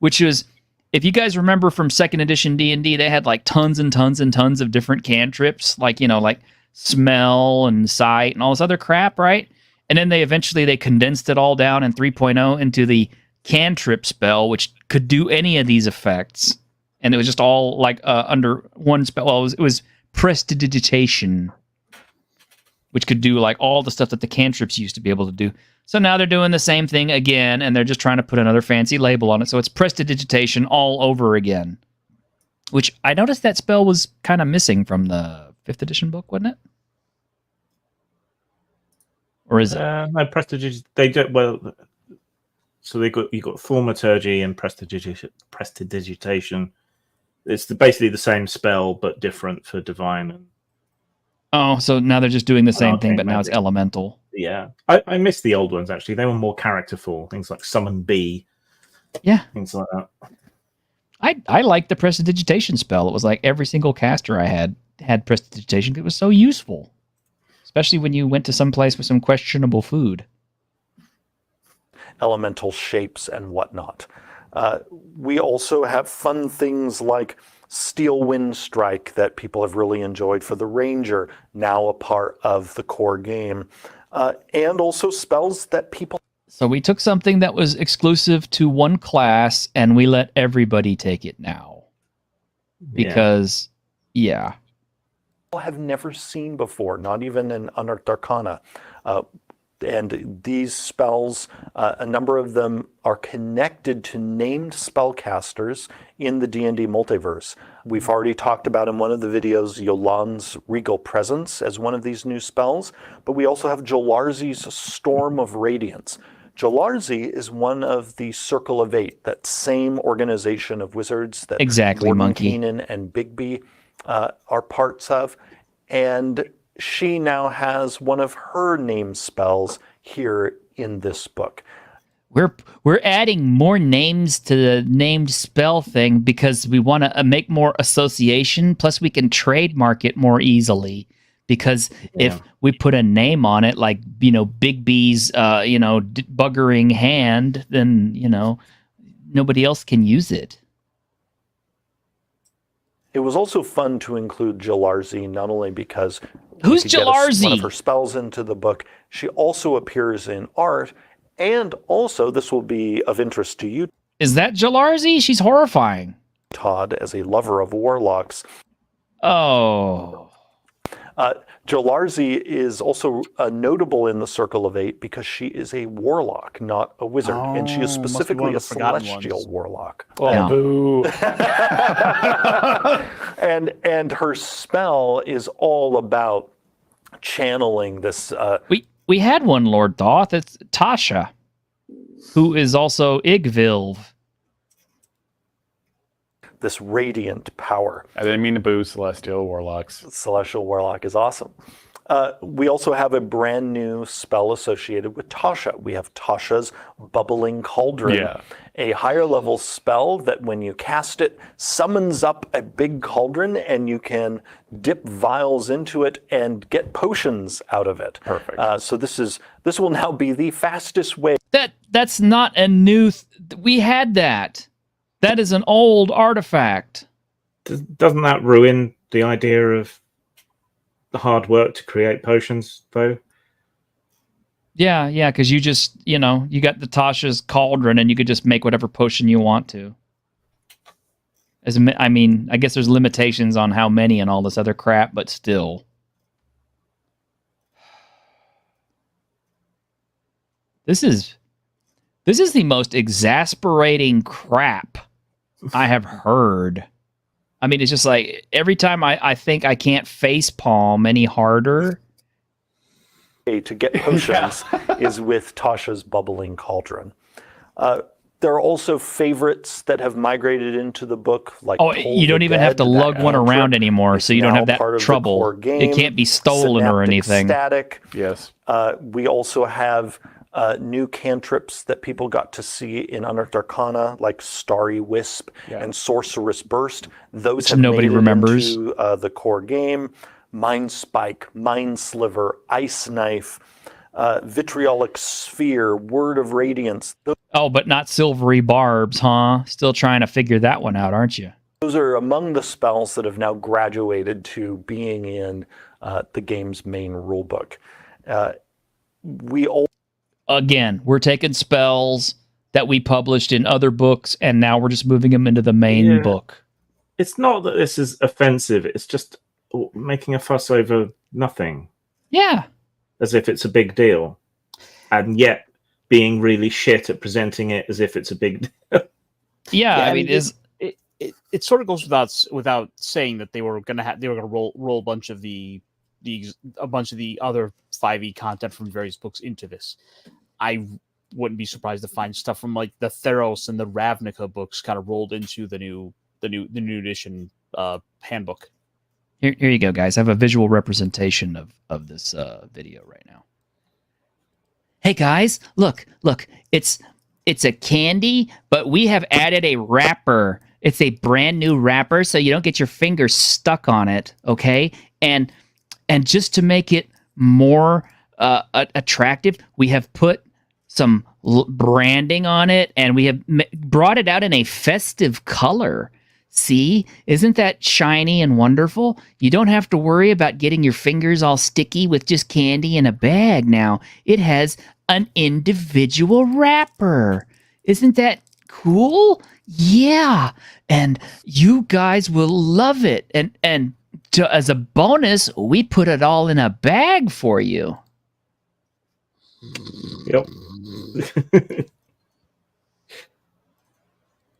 which is, if you guys remember from 2nd edition D&D, they had like tons and tons and tons of different cantrips, like smell and sight and all this other crap, right? And then they condensed it all down in 3.0 into the cantrip spell, which could do any of these effects, and it was just all like under one spell. Well, it was prestidigitation. which could do like all the stuff that the cantrips used to be able to do. So now they're doing the same thing again, and they're just trying to put another fancy label on it. So it's prestidigitation all over again, which I noticed that spell was kind of missing from the 5th edition book, wasn't it? Or is it? No, prestidigitation. They do well. So you got thaumaturgy and prestidigitation. It's basically the same spell but different for divine. And Oh, so now they're just doing the same thing, okay, but now it's maybe. elemental. yeah, I miss the old ones actually. They were more characterful. Things like summon bee, Yeah, things like that. I liked the prestidigitation spell. It was like every single caster I had prestidigitation. It was so useful, especially when you went to some place with some questionable food. Elemental shapes and whatnot. We also have fun things like Steel Wind Strike that people have really enjoyed for the Ranger, now a part of the core game. And also spells that people So we took something that was exclusive to one class and we let everybody take it now. Because, yeah. have never seen before, not even in Unearthed Arcana. And these spells, a number of them are connected to named spellcasters in the D&D multiverse. We've already talked about in one of the videos Yolan's Regal Presence as one of these new spells, but we also have Jolarzi's Storm of Radiance. Jolarzi is one of the Circle of Eight, that same organization of wizards that Exactly, Warden Monkey. Keenan and Bigby are parts of. And she now has one of her named spells here in this book. We're adding more names to the named spell thing because we want to make more association. Plus, we can trademark it more easily. Because if we put a name on it, like Big B's, buggering hand, then nobody else can use it. It was also fun to include Jolarzi, not only because Who's we could get one Jolarzi? of her spells into the book, she also appears in art, and also this will be of interest to you, Is that Jolarzi? She's horrifying. Todd, as a lover of warlocks. Oh. Jolarzi is also notable in the Circle of Eight because she is a warlock, not a wizard, and she is Oh, must be one specifically of a the forgotten celestial ones. warlock. Oh, Yeah. boo. And her spell is all about channeling this. We had one, Lord Thoth. It's Tasha, who is also Igvilv. This radiant power. I didn't mean to boo Celestial Warlocks. Celestial Warlock is awesome. We also have a brand new spell associated with Tasha. We have Tasha's Bubbling Cauldron, Yeah. a higher level spell that when you cast it, summons up a big cauldron and you can dip vials into it and get potions out of it. Perfect. So this will now be the fastest way. That's not a new... we had that. That is an old artifact. Doesn't that ruin the idea of the hard work to create potions, though? Yeah, because you just, you got the Tasha's Cauldron and you could just make whatever potion you want to. I guess there's limitations on how many and all this other crap, but still. This is the most exasperating crap I have heard. I mean, it's just like every time I think I can't facepalm any harder. To get potions is with Tasha's Bubbling Cauldron. There are also favorites that have migrated into the book, like Oh, Toll you don't the even have to Dead, lug that one cantrip around anymore, is so you don't now have that part of the trouble. core game. It can't be stolen or Synaptic anything. Static. Yes. We also have new cantrips that people got to see in Unearthed Arcana, like Starry Wisp and Sorceress Burst. Those Which have nobody made it remembers. into the core game. Mind Spike, Mind Sliver, Ice Knife, Vitriolic Sphere, Word of Radiance. Oh, but not silvery barbs, huh? Still trying to figure that one out, aren't you? Those are among the spells that have now graduated to being in the game's main rulebook. Again, we're taking spells that we published in other books, and now we're just moving them into the main book. It's not that this is offensive. It's just making a fuss over nothing. Yeah. as if it's a big deal, and yet being really shit at presenting it as if it's a big deal. Yeah, I mean, it sort of goes without saying that they were gonna roll a bunch of the other 5e content from various books into this. I wouldn't be surprised to find stuff from like the Theros and the Ravnica books kind of rolled into the new edition handbook. Here you go, guys. I have a visual representation of this video right now. Hey guys, look! It's a candy, but we have added a wrapper. It's a brand new wrapper, so you don't get your fingers stuck on it. Okay, and just to make it more attractive, we have put some branding on it, and we have brought it out in a festive color. See, isn't that shiny and wonderful? You don't have to worry about getting your fingers all sticky with just candy in a bag now. It has an individual wrapper. Isn't that cool? Yeah, and you guys will love it. And as a bonus, we put it all in a bag for you. Yep.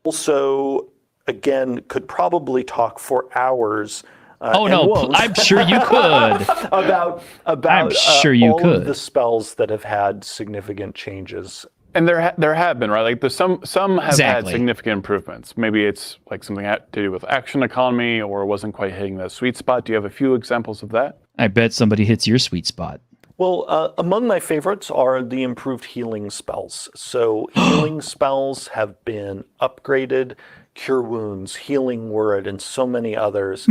Also, again, could probably talk for hours. Oh and no, won't, I'm sure you could. about I'm sure you all could. of the spells that have had significant changes. And there have been, right? Like there's some have Exactly. had significant improvements. Maybe it's like something to do with action economy, or wasn't quite hitting that sweet spot. Do you have a few examples of that? I bet somebody hits your sweet spot. Well, among my favorites are the improved healing spells. So healing spells have been upgraded, Cure Wounds, Healing Word, and so many others.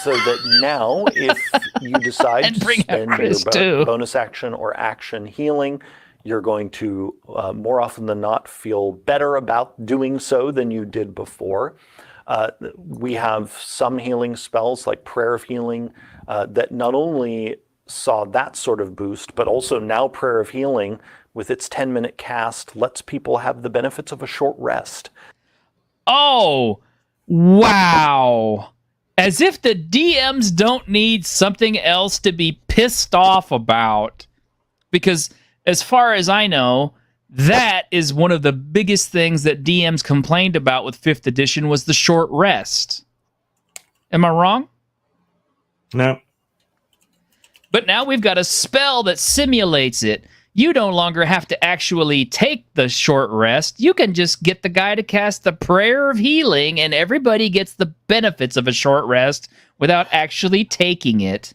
So that now, if you decide And to bring out spend Chris, your too. bonus action or action healing, you're going to, more often than not, feel better about doing so than you did before. We have some healing spells like Prayer of Healing that not only saw that sort of boost, but also now Prayer of Healing with its 10-minute cast lets people have the benefits of a short rest. Oh, wow. As if the DMs don't need something else to be pissed off about. Because as far as I know, that is one of the biggest things that DMs complained about with 5th edition was the short rest. Am I wrong? No. But now we've got a spell that simulates it. You no longer have to actually take the short rest. You can just get the guy to cast the Prayer of Healing, and everybody gets the benefits of a short rest without actually taking it.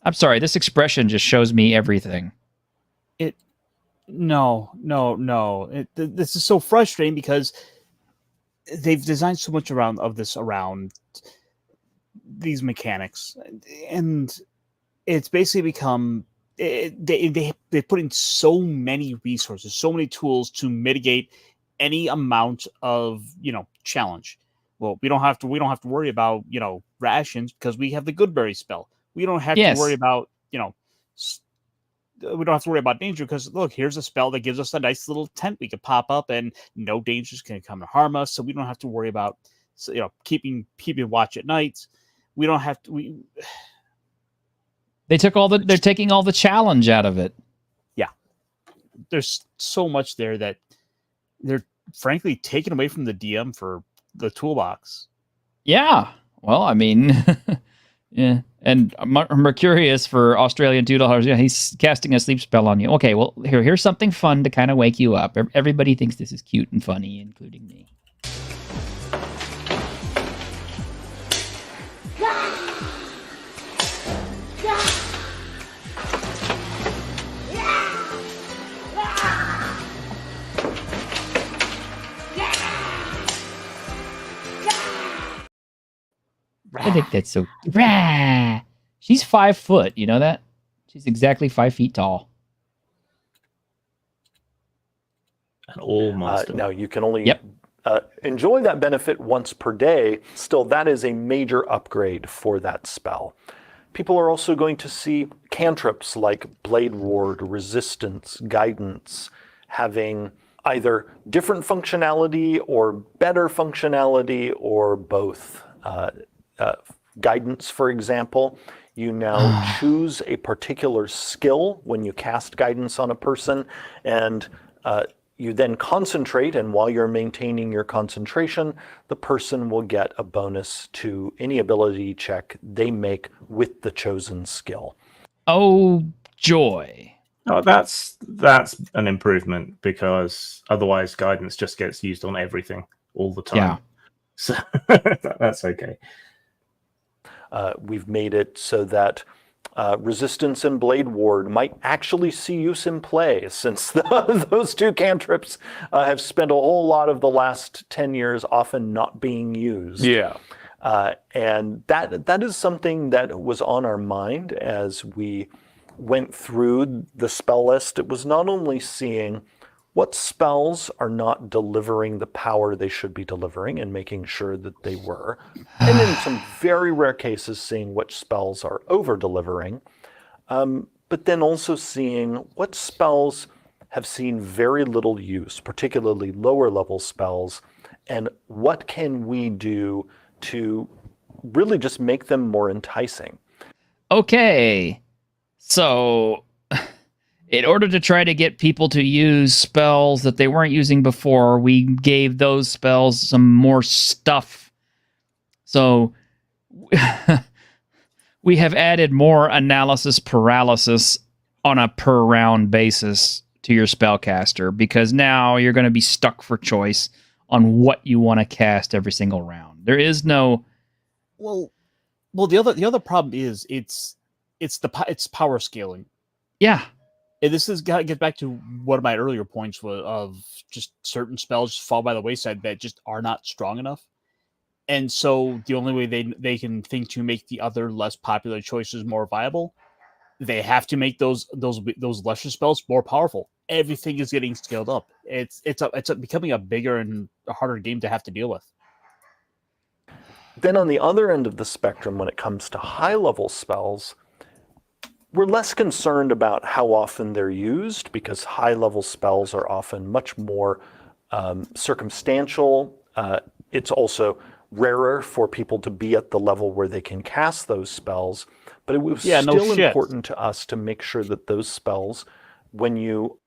I'm sorry, this expression just shows me everything. No. This is so frustrating because they've designed so much around these mechanics, and it's basically become they put in so many resources, so many tools to mitigate any amount of challenge. Well, we don't have to worry about rations because we have the Goodberry spell. We don't have to worry about we don't have to worry about danger because look, here's a spell that gives us a nice little tent we could pop up and no dangers can come and harm us. So we don't have to worry about keeping watch at night. We don't have to. They're taking all the challenge out of it. Yeah, there's so much there that they're frankly taking away from the DM for the toolbox. Yeah. Well, I mean, yeah. And Mercurius for Australian $2. Yeah, he's casting a sleep spell on you. Okay, well, here's something fun to kind of wake you up. Everybody thinks this is cute and funny, including me. I think that's so. Rah! She's 5 foot. You know that? She's exactly 5 feet tall. An all monster. Now you can only enjoy that benefit once per day. Still, that is a major upgrade for that spell. People are also going to see cantrips like Blade Ward, Resistance, Guidance, having either different functionality or better functionality or both. Guidance, for example, You now choose a particular skill when you cast guidance on a person, and you then concentrate, and while you're maintaining your concentration, the person will get a bonus to any ability check they make with the chosen skill. Oh, joy. Oh, that's an improvement, because otherwise guidance just gets used on everything all the time. Yeah. So that's okay. We've made it so that Resistance and Blade Ward might actually see use in play, since those two cantrips have spent a whole lot of the last 10 years often not being used. Yeah. And that is something that was on our mind as we went through the spell list. It was not only seeing what spells are not delivering the power they should be delivering and making sure that they were, and in some very rare cases seeing which spells are over-delivering, but then also seeing what spells have seen very little use, particularly lower-level spells, and what can we do to really just make them more enticing. Okay. So, in order to try to get people to use spells that they weren't using before, we gave those spells some more stuff. So, we have added more analysis paralysis on a per round basis to your spellcaster, because now you're going to be stuck for choice on what you want to cast every single round. There is no... Well, the other problem is it's power scaling. Yeah. And this is get back to one of my earlier points of just certain spells fall by the wayside that just are not strong enough. And so the only way they can think to make the other less popular choices more viable, they have to make those lesser spells more powerful. Everything is getting scaled up. It's becoming a bigger and a harder game to have to deal with. Then on the other end of the spectrum, when it comes to high-level spells, we're less concerned about how often they're used, because high-level spells are often much more circumstantial. It's also rarer for people to be at the level where they can cast those spells. But it was still important to us to make sure that those spells, when you...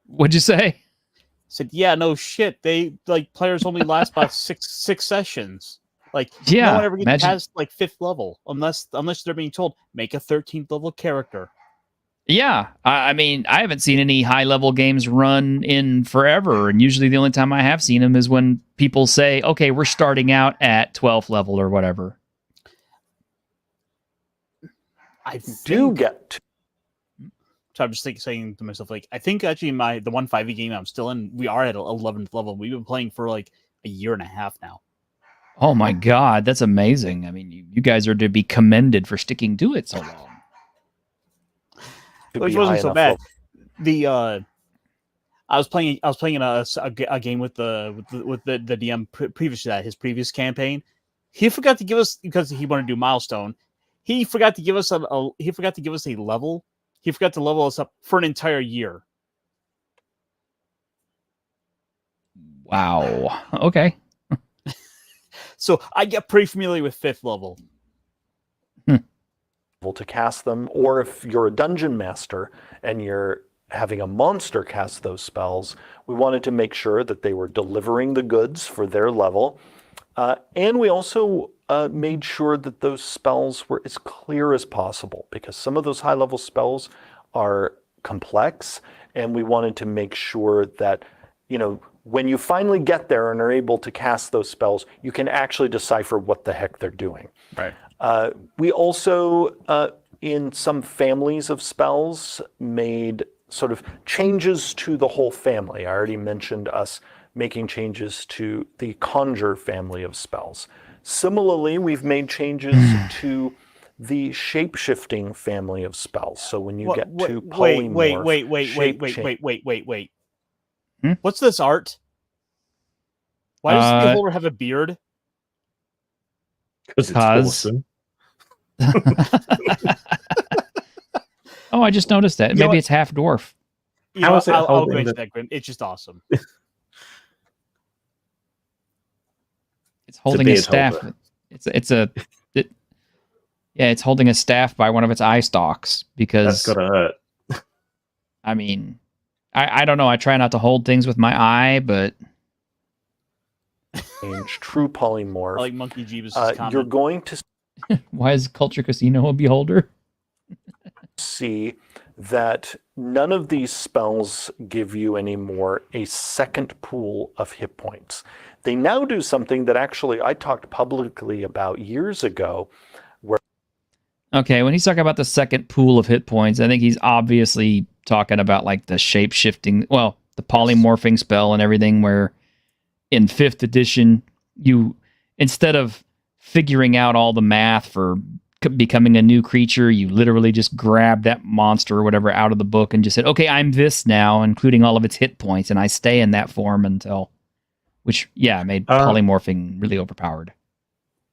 What'd you say? Said, yeah, no shit. They players only last about six sessions. Yeah, no one ever gets past 5th level unless they're being told make a 13th level character. Yeah, I mean, I haven't seen any high level games run in forever, and usually the only time I have seen them is when people say, "Okay, we're starting out at 12th level or whatever." do get to. So I'm just saying to myself, I think actually the 1.5e game I'm still in, we are at 11th level. We've been playing for a year and a half now. Oh my god, that's amazing! I mean, you guys are to be commended for sticking to it so long. Which wasn't so bad. I was playing a game with the DM previous to that, his previous campaign. He forgot to give us, because he wanted to do milestone. He forgot to give us a level. He forgot to level us up for an entire year. Wow. Okay. So I get pretty familiar with 5th level. To cast them, or if you're a dungeon master and you're having a monster cast those spells, we wanted to make sure that they were delivering the goods for their level. And we also made sure that those spells were as clear as possible, because some of those high-level spells are complex, and we wanted to make sure that, when you finally get there and are able to cast those spells, you can actually decipher what the heck they're doing. Right. We also, in some families of spells, made sort of changes to the whole family. I already mentioned us making changes to the Conjure family of spells. Similarly, we've made changes to the Shape-Shifting family of spells. So when you get to Polymorph... Wait. What's this art? Why does the Beholder have a beard? Because it's awesome. Oh, I just noticed that. Maybe it's half dwarf. I'll go into that, Grim. It's just awesome. It's holding a staff. Holder. Yeah, it's holding a staff by one of its eye stalks because, That's gotta hurt. I mean, I don't know. I try not to hold things with my eye, but True polymorph. I like Monkey Jeebus' comment. You're going to why is Culture Casino a beholder? see that none of these spells give you anymore a second pool of hit points. They now do something that actually I talked publicly about years ago. Okay, when he's talking about the second pool of hit points, I think he's obviously talking about like the shape-shifting, well, the polymorphing spell and everything, where in 5th edition, you, instead of figuring out all the math for becoming a new creature, you literally just grabbed that monster or whatever out of the book and just said, okay, I'm this now, including all of its hit points, and I stay in that form until, which, yeah, made polymorphing really overpowered.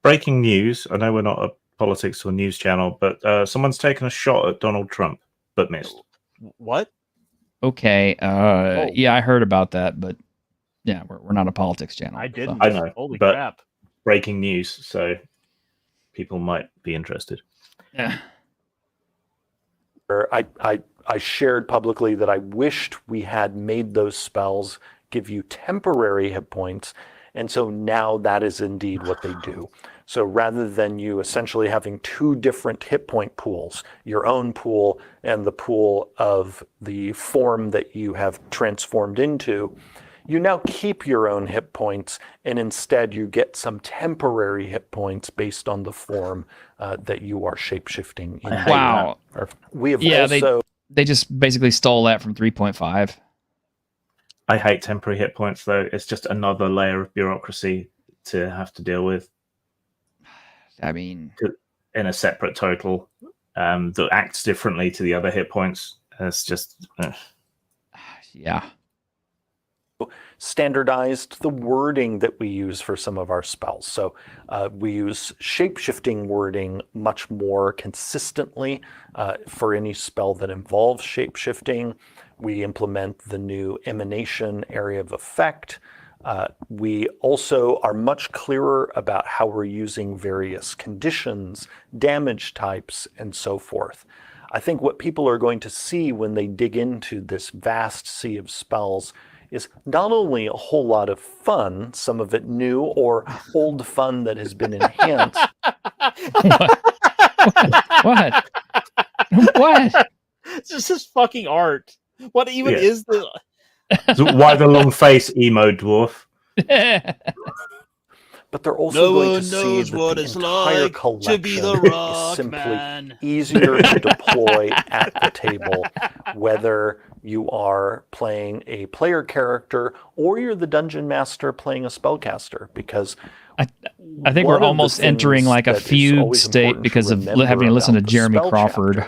Breaking news. I know we're not a politics or news channel, but someone's taken a shot at Donald Trump, but missed. What? Okay, yeah, I heard about that, but yeah, we're not a politics channel. I didn't. I know, Holy but- crap. Breaking news, so people might be interested. Yeah. I shared publicly that I wished we had made those spells give you temporary hit points, and so now that is indeed what they do. So rather than you essentially having 2 different hit point pools, your own pool and the pool of the form that you have transformed into, you now keep your own hit points, and instead you get some temporary hit points based on the form that you are shapeshifting into. Wow. We have Yeah, also they just basically stole that from 3.5. I hate temporary hit points, though. It's just another layer of bureaucracy to have to deal with I mean, in a separate total that acts differently to the other hit points. It's just... yeah. standardized the wording that we use for some of our spells. So we use shape-shifting wording much more consistently for any spell that involves shape-shifting. We implement the new emanation area of effect. We also are much clearer about how we're using various conditions, damage types, and so forth. I think what people are going to see when they dig into this vast sea of spells is not only a whole lot of fun, some of it new or old fun that has been enhanced. What? What? It's just this fucking art. What even is the... So why the long face, emo dwarf? But they're also No going one to see knows that what the it's entire like collection to be the is rock simply man. easier to deploy at the table, whether you are playing a player character or you're the dungeon master playing a spellcaster, because I think we're almost entering like a fugue state because of having to listen to Jeremy Crawford.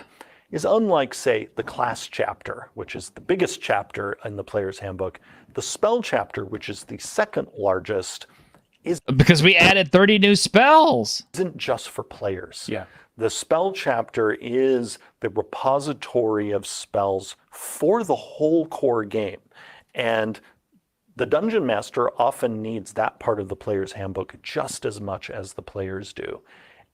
Is unlike, say, the class chapter, which is the biggest chapter in the player's handbook, the spell chapter, which is the second largest, because we added 30 new spells. Isn't just for players. Yeah. The spell chapter is the repository of spells for the whole core game. And the dungeon master often needs that part of the player's handbook just as much as the players do.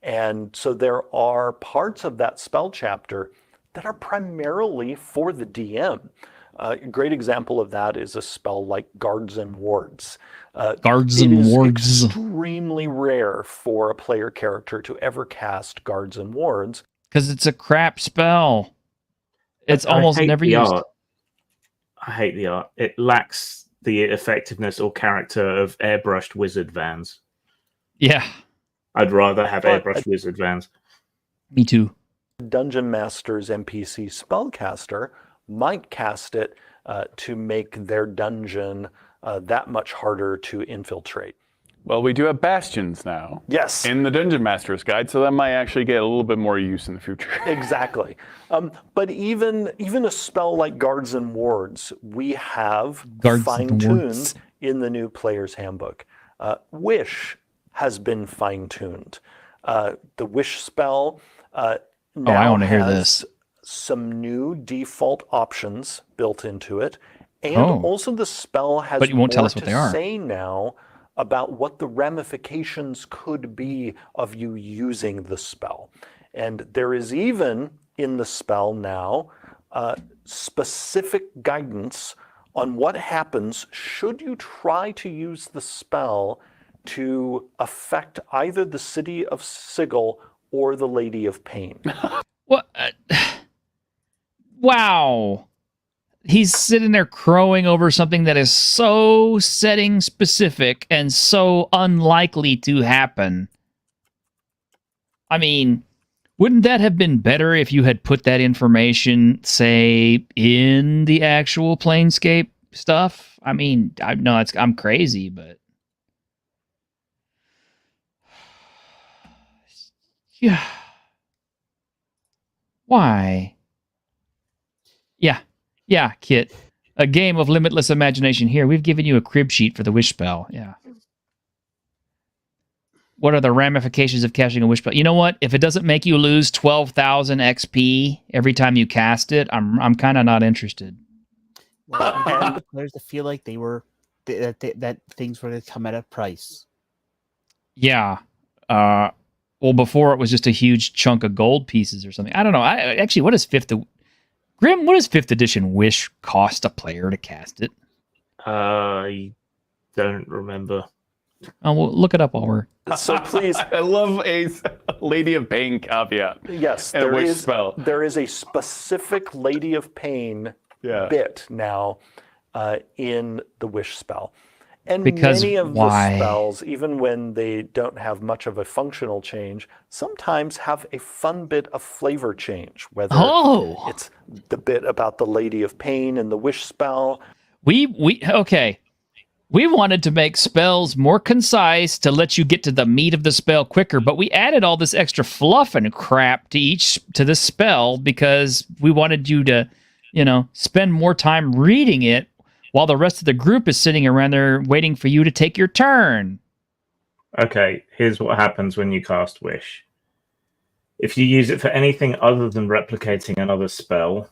And so there are parts of that spell chapter that are primarily for the DM. A great example of that is a spell like Guards and Wards. Guards and Wards. It is extremely rare for a player character to ever cast Guards and Wards. Because it's a crap spell. It's almost never used. Art. I hate the art. It lacks the effectiveness or character of airbrushed wizard vans. Yeah. I'd rather have airbrushed wizard vans. Me too. Dungeon Master's NPC spellcaster might cast it to make their dungeon that much harder to infiltrate. Well, we do have bastions now. Yes. In the Dungeon Master's Guide, so that might actually get a little bit more use in the future. Exactly. But even a spell like Guards and Wards, we have fine-tuned in the new Player's Handbook. Wish has been fine-tuned. The Wish spell now I want to hear has this. some new default options built into it, and also the spell has but you won't more tell us what to they are. say now about what the ramifications could be of you using the spell. And there is even in the spell now specific guidance on what happens should you try to use the spell to affect either the city of Sigil or the Lady of Pain. What? Wow. He's sitting there crowing over something that is so setting specific and so unlikely to happen. I mean, wouldn't that have been better if you had put that information, say, in the actual Planescape stuff? I mean, I know I'm crazy, but yeah. Why? Yeah, Kit. A game of limitless imagination. Here, we've given you a crib sheet for the wish spell. Yeah. What are the ramifications of casting a wish spell? You know what? If it doesn't make you lose 12,000 XP every time you cast it, I'm kind of not interested. Well, I want the players to feel like that things were going to come at a price. Yeah. Well, before it was just a huge chunk of gold pieces or something. I don't know. Actually, what does Grim, what does 5th edition Wish cost a player to cast it? I don't remember. Oh, well, look it up while we're... So please... I love a Lady of Pain caveat. Yes, and a wish is, spell. there is a specific Lady of Pain bit now in the wish spell. And because many of the spells, even when they don't have much of a functional change, sometimes have a fun bit of flavor change, whether it's the bit about the Lady of Pain and the wish spell. Okay. We wanted to make spells more concise to let you get to the meat of the spell quicker, but we added all this extra fluff and crap to the spell because we wanted you to, spend more time reading it while the rest of the group is sitting around there waiting for you to take your turn. Okay, here's what happens when you cast Wish. If you use it for anything other than replicating another spell,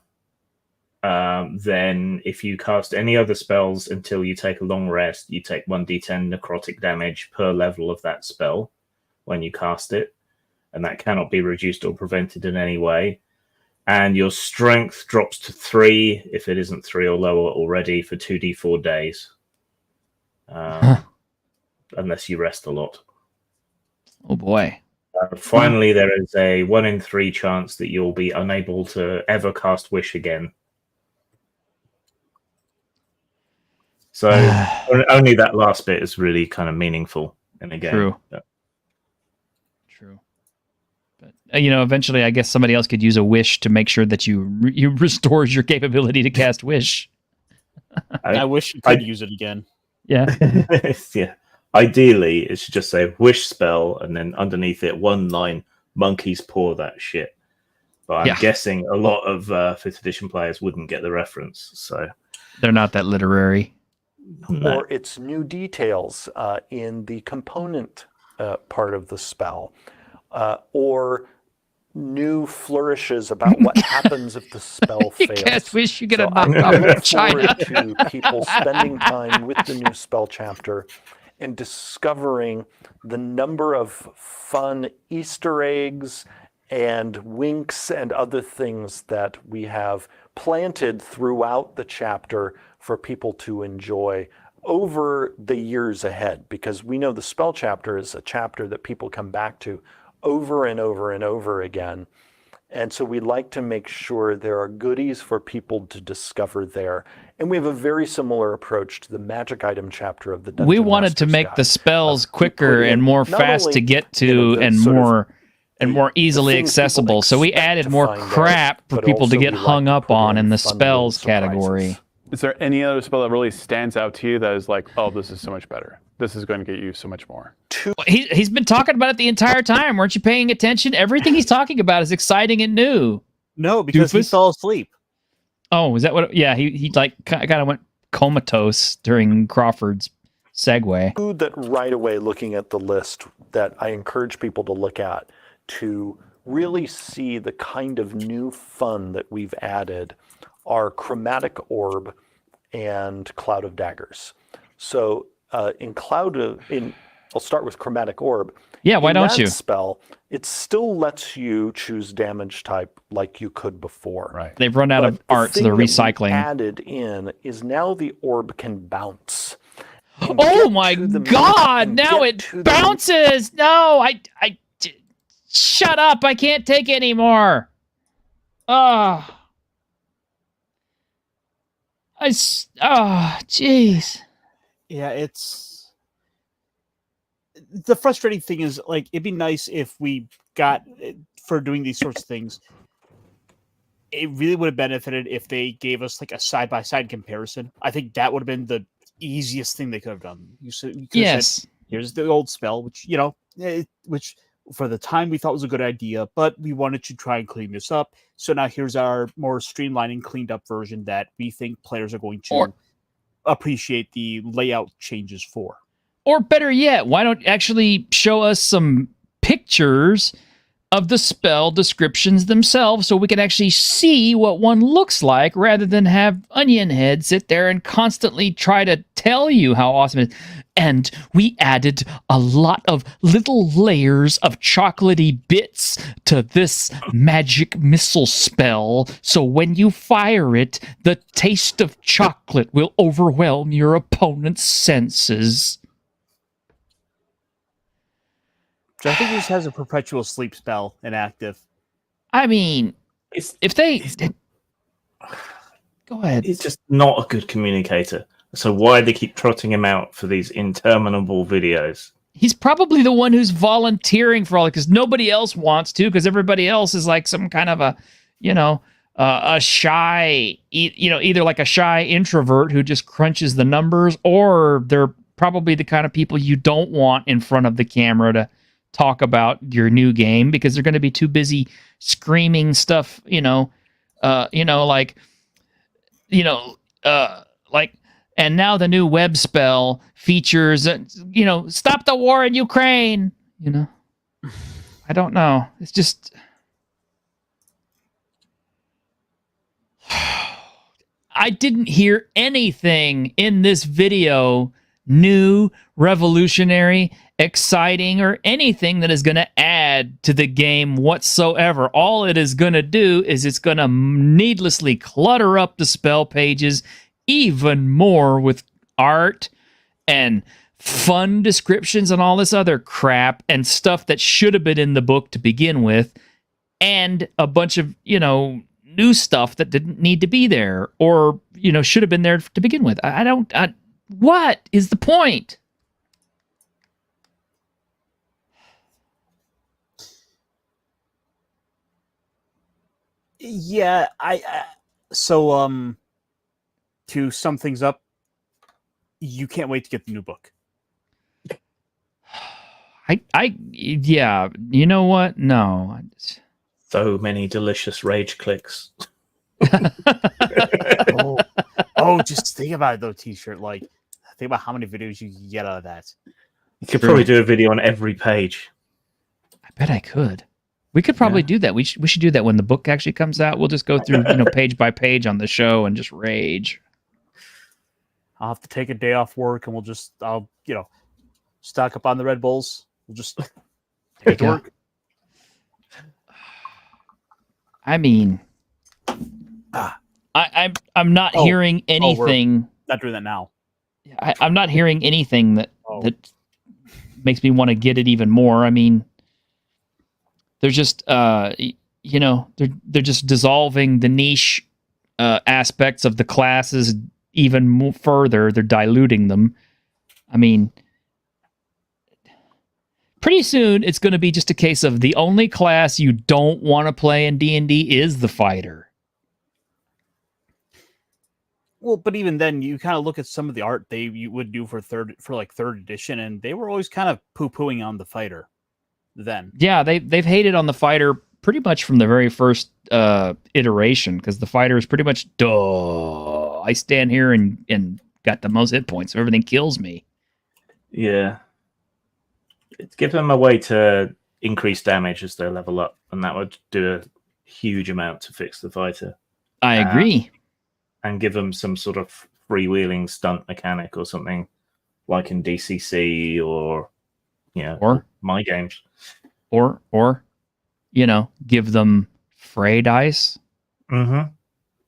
then if you cast any other spells until you take a long rest, you take 1d10 necrotic damage per level of that spell when you cast it, and that cannot be reduced or prevented in any way. And your strength drops to 3 if it isn't 3 or lower already for 2d4 days. Unless you rest a lot. Oh boy. Finally, there is a 1 in 3 chance that you'll be unable to ever cast Wish again. So only that last bit is really kind of meaningful in a game. True. True. But eventually, I guess somebody else could use a wish to make sure that you restores your capability to cast wish. I wish you could use it again. Yeah. Yeah. Ideally, it should just say wish spell, and then underneath it, one line: monkeys paw that shit. But I'm guessing a lot of 5th edition players wouldn't get the reference, so they're not that literary. Or its new details in the component part of the spell, or new flourishes about what happens if the spell fails. Cast wish, you get a I knock look off China. forward to people spending time with the new spell chapter and discovering the number of fun Easter eggs and winks and other things that we have planted throughout the chapter for people to enjoy over the years ahead, because we know the spell chapter is a chapter that people come back to over and over and over again. And so we like to make sure there are goodies for people to discover there. And we have a very similar approach to the magic item chapter of the Dungeon We wanted to Master's make Guide. the spells quicker and more fast to get to, and more easily accessible. So we added more crap for people to get hung up on in the spells category. Is there any other spell that really stands out to you that is like, oh, this is so much better? This is going to get you so much more. He's been talking about it the entire time. Weren't you paying attention? Everything he's talking about is exciting and new. No, because he fell asleep. Oh, is that what? Yeah, he like kind of went comatose during Crawford's segue. Two that right away, looking at the list, that I encourage people to look at to really see the kind of new fun that we've added are Chromatic Orb and Cloud of Daggers. So in I'll start with Chromatic Orb. Yeah, why In don't that you? spell, it still lets you choose damage type like you could before. Right. They've run out But of art, so the they're thing that we recycling. added in is now the orb can bounce. And Oh get my to the god! and Now get it to the- bounces. No, shut up! I can't take anymore. Oh, jeez. Yeah, it's the frustrating thing is like it'd be nice if we got for doing these sorts of things. It really would have benefited if they gave us like a side by side comparison. I think that would have been the easiest thing they could have done. You could have said, Yes. here's the old spell, which which for the time we thought was a good idea, but we wanted to try and clean this up. So now here's our more streamlined and cleaned up version that we think players are going to appreciate the layout changes for. Or better yet, why don't actually show us some pictures of the spell descriptions themselves so we can actually see what one looks like rather than have Onion Head sit there and constantly try to tell you how awesome it is. And we added a lot of little layers of chocolatey bits to this magic missile spell, so when you fire it, the taste of chocolate will overwhelm your opponent's senses. So I think he just has a perpetual sleep spell inactive. I mean, if they... Go ahead. He's just not a good communicator. So why they keep trotting him out for these interminable videos? He's probably the one who's volunteering for all it, because nobody else wants to, because everybody else is like some kind of a shy, either like a shy introvert who just crunches the numbers, or they're probably the kind of people you don't want in front of the camera to talk about your new game, because they're going to be too busy screaming stuff, and now the new web spell features, stop the war in Ukraine. I don't know. It's just, I didn't hear anything in this video new, revolutionary, exciting, or anything that is going to add to the game whatsoever. All it is going to do is it's going to needlessly clutter up the spell pages even more with art and fun descriptions and all this other crap and stuff that should have been in the book to begin with, and a bunch of, new stuff that didn't need to be there, or, should have been there to begin with. What is the point? Yeah, to sum things up, you can't wait to get the new book. Yeah, you know what? No. So many delicious rage clicks. Just think about it though, T-shirt. Like, think about how many videos you can get out of that. You could probably do a video on every page. I bet I could. We could probably do that. We should do that when the book actually comes out. We'll just go through, page by page on the show and just rage. I'll have to take a day off work, and I'll stock up on the Red Bulls. We'll just take it to work. I mean, I'm not hearing anything. Not doing that now. I'm not hearing anything that makes me want to get it even more. I mean, they're just they're just dissolving the niche aspects of the classes even more further. They're diluting them. I mean, pretty soon it's going to be just a case of the only class you don't want to play in D&D is the fighter. Well, but even then, you kind of look at some of the art you would do for third edition, and they were always kind of poo-pooing on the fighter. Then, yeah, they've hated on the fighter pretty much from the very first iteration, because the fighter is pretty much, I stand here and got the most hit points, so everything kills me. Yeah. Give them a way to increase damage as they level up, and that would do a huge amount to fix the fighter. I agree. And give them some sort of freewheeling stunt mechanic or something, like in DCC or Yeah, Or my games. or give them fray dice. Mm-hmm.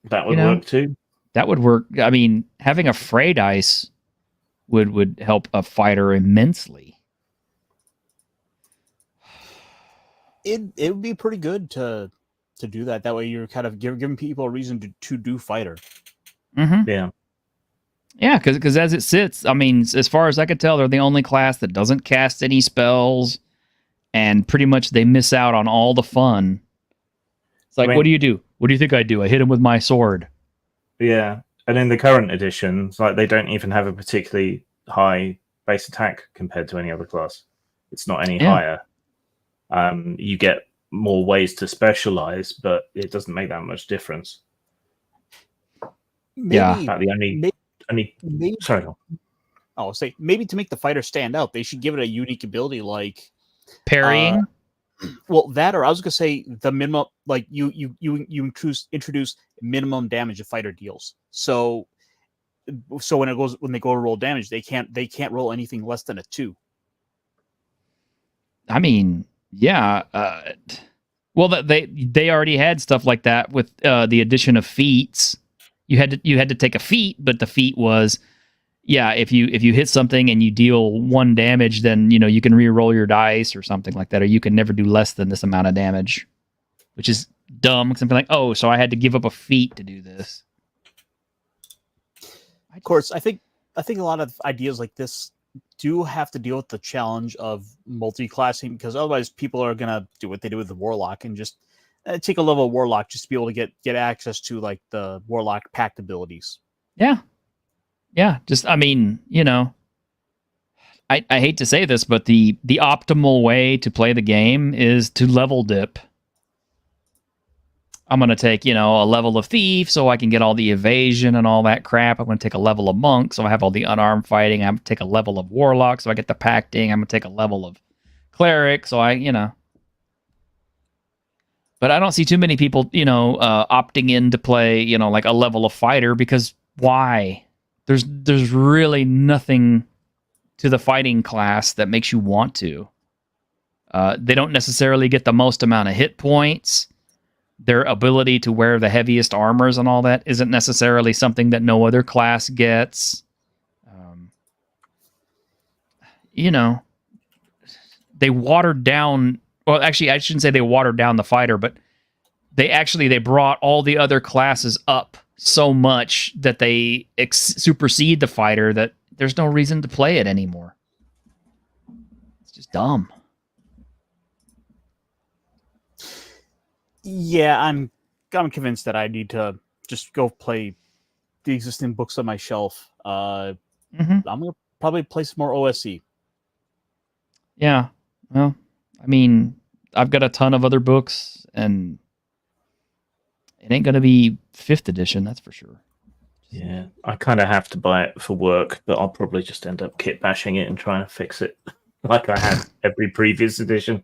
That would You know? work too. That would work. I mean, having a fray dice would help a fighter immensely. It would be pretty good to do that. That way, you're kind of giving people a reason to do fighter. Mm-hmm. Yeah. Yeah, because as it sits, I mean, as far as I could tell, they're the only class that doesn't cast any spells, and pretty much they miss out on all the fun. It's like, I mean, what do you do? What do you think I do? I hit him with my sword. Yeah, and in the current editions, like they don't even have a particularly high base attack compared to any other class. It's not any Yeah. higher. You get more ways to specialize, but it doesn't make that much difference. Maybe, Yeah. About the only. maybe Sorry. Go on. say maybe to make the fighter stand out, they should give it a unique ability like Parrying. well, that, or I was gonna say the minimum, like you introduce minimum damage a fighter deals. So when they go to roll damage, they can't roll anything less than a 2. I mean, yeah. Well, they already had stuff like that with the addition of feats. You had to take a feat, but the feat was, yeah, if you hit something and you deal 1 damage, then you can re-roll your dice or something like that, or you can never do less than this amount of damage, which is dumb. Something like, oh, so I had to give up a feat to do this. Of course, I think a lot of ideas like this do have to deal with the challenge of multi-classing, because otherwise people are gonna do what they do with the warlock and just take a level of warlock just to be able to get access to like the warlock packed abilities. Yeah. Just, I mean, I hate to say this, but the optimal way to play the game is to level dip. I'm going to take, a level of thief so I can get all the evasion and all that crap. I'm going to take a level of monk so I have all the unarmed fighting. I'm going to take a level of warlock so I get the pacting. I'm going to take a level of cleric so But I don't see too many people, opting in to play, like a level of fighter, because why? There's really nothing to the fighting class that makes you want to. They don't necessarily get the most amount of hit points. Their ability to wear the heaviest armors and all that isn't necessarily something that no other class gets. They watered down. Well, actually, I shouldn't say they watered down the fighter, but they brought all the other classes up so much that they supersede the fighter that there's no reason to play it anymore. It's just dumb. Yeah, I'm convinced that I need to just go play the existing books on my shelf. I'm gonna probably play some more OSE. Yeah, well, I mean, I've got a ton of other books, and it ain't gonna be 5th edition, that's for sure. Yeah, I kind of have to buy it for work, but I'll probably just end up kit bashing it and trying to fix it like I had every previous edition.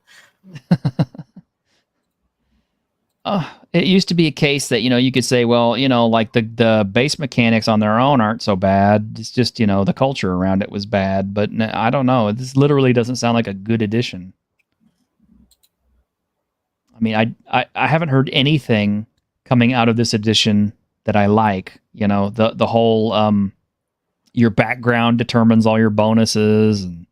It used to be a case that, you could say, well, like the base mechanics on their own aren't so bad. It's just, the culture around it was bad. But I don't know. This literally doesn't sound like a good edition. I mean, I haven't heard anything coming out of this edition that I like. The whole your background determines all your bonuses, and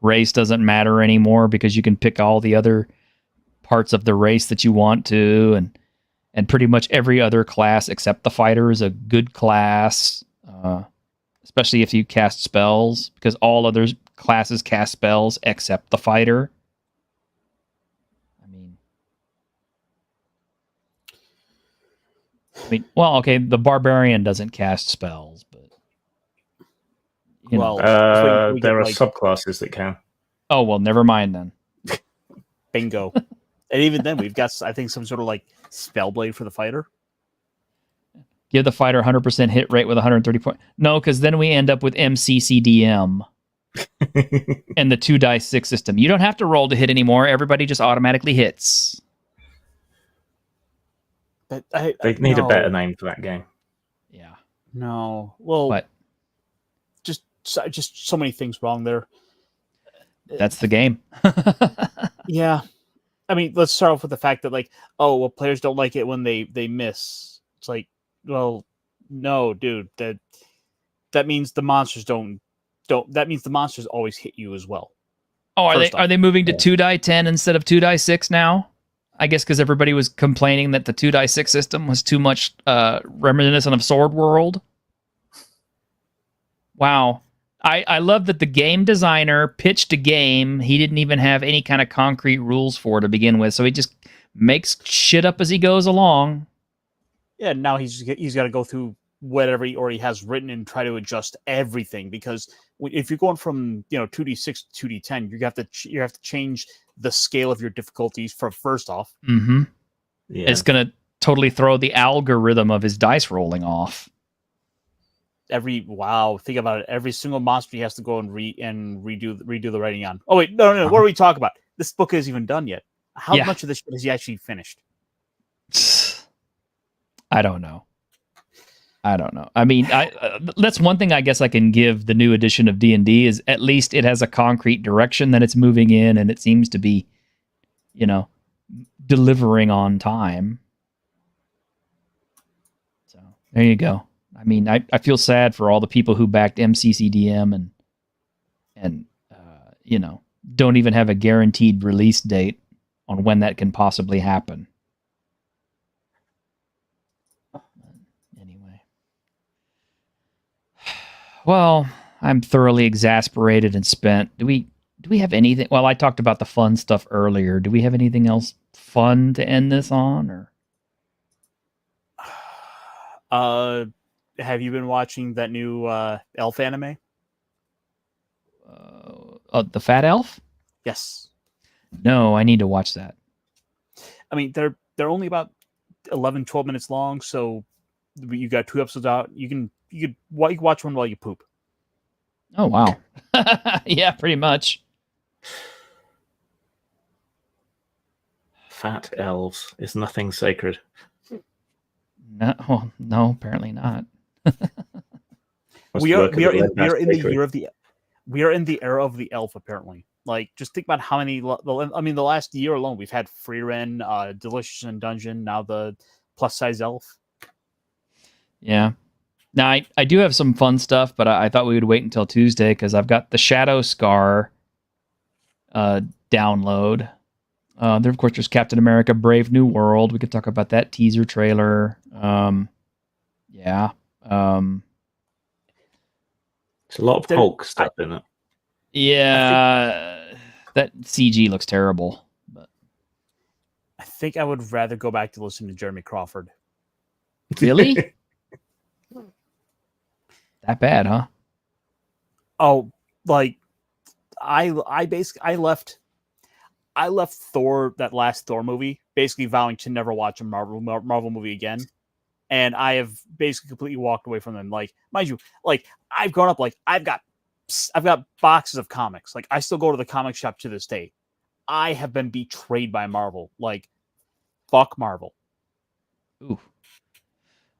race doesn't matter anymore because you can pick all the other parts of the race that you want to, and pretty much every other class except the fighter is a good class, especially if you cast spells, because all other classes cast spells except the fighter. I mean, well, okay, the barbarian doesn't cast spells, but we there are like, subclasses that can. Oh well, never mind then. Bingo. And even then, we've got, I think, some sort of like spellblade for the fighter. Give the fighter 100% hit rate with 130 points. No, because then we end up with MCCDM and the 2-dice 6 system. You don't have to roll to hit anymore. Everybody just automatically hits. But They need a better name for that game. Yeah. No. Well, What? just so many things wrong there. That's the game. Yeah. I mean, let's start off with the fact that, like, oh, well, players don't like it when they miss. It's like, well, no, dude, that means the monsters don't that means the monsters always hit you as well. Oh, First are off. they moving to 2x10 instead of 2x6 now? I guess because everybody was complaining that the 2x6 system was too much reminiscent of Sword World. Wow. I love that the game designer pitched a game he didn't even have any kind of concrete rules for to begin with, so he just makes shit up as he goes along. Yeah, now he's got to go through whatever he already has written and try to adjust everything, because if you're going from 2d6 to 2d10, you have to change the scale of your difficulties for first off. Mm-hmm. Yeah. It's gonna totally throw the algorithm of his dice rolling off. Think about it. Every single monster he has to go and redo the writing on. Oh wait, no. What are we talking about? This book isn't even done yet. How much of this has he actually finished? I don't know. I mean, that's one thing I guess I can give the new edition of D&D is at least it has a concrete direction that it's moving in, and it seems to be, delivering on time. So there you go. I mean, I feel sad for all the people who backed MCCDM and don't even have a guaranteed release date on when that can possibly happen. Anyway. Well, I'm thoroughly exasperated and spent. Do we have anything? Well, I talked about the fun stuff earlier. Do we have anything else fun to end this on, or? Have you been watching that new elf anime? The Fat Elf? Yes. No, I need to watch that. I mean, they're only about 11, 12 minutes long, so you got 2 episodes out. You can watch one while you poop. Oh wow. Yeah, pretty much. Fat elves is nothing sacred. No, apparently not. We are in the era of the elf, apparently. Like, just think about how many. The last year alone, we've had Free Ren, Delicious and Dungeon, now the plus size elf. Yeah. Now I do have some fun stuff, but I thought we would wait until Tuesday because I've got the Shadow Scar download. There, of course, there's Captain America: Brave New World. We could talk about that teaser trailer. Yeah. There's a lot of Hulk stuff in it. Yeah, that CG looks terrible. But I think I would rather go back to listen to Jeremy Crawford. Really? That bad, huh? Oh, like I left Thor, that last Thor movie, basically vowing to never watch a Marvel movie again. And I have basically completely walked away from them. Like, mind you, like I've grown up, like I've got boxes of comics. Like, I still go to the comic shop to this day. I have been betrayed by Marvel. Like, fuck Marvel. Ooh.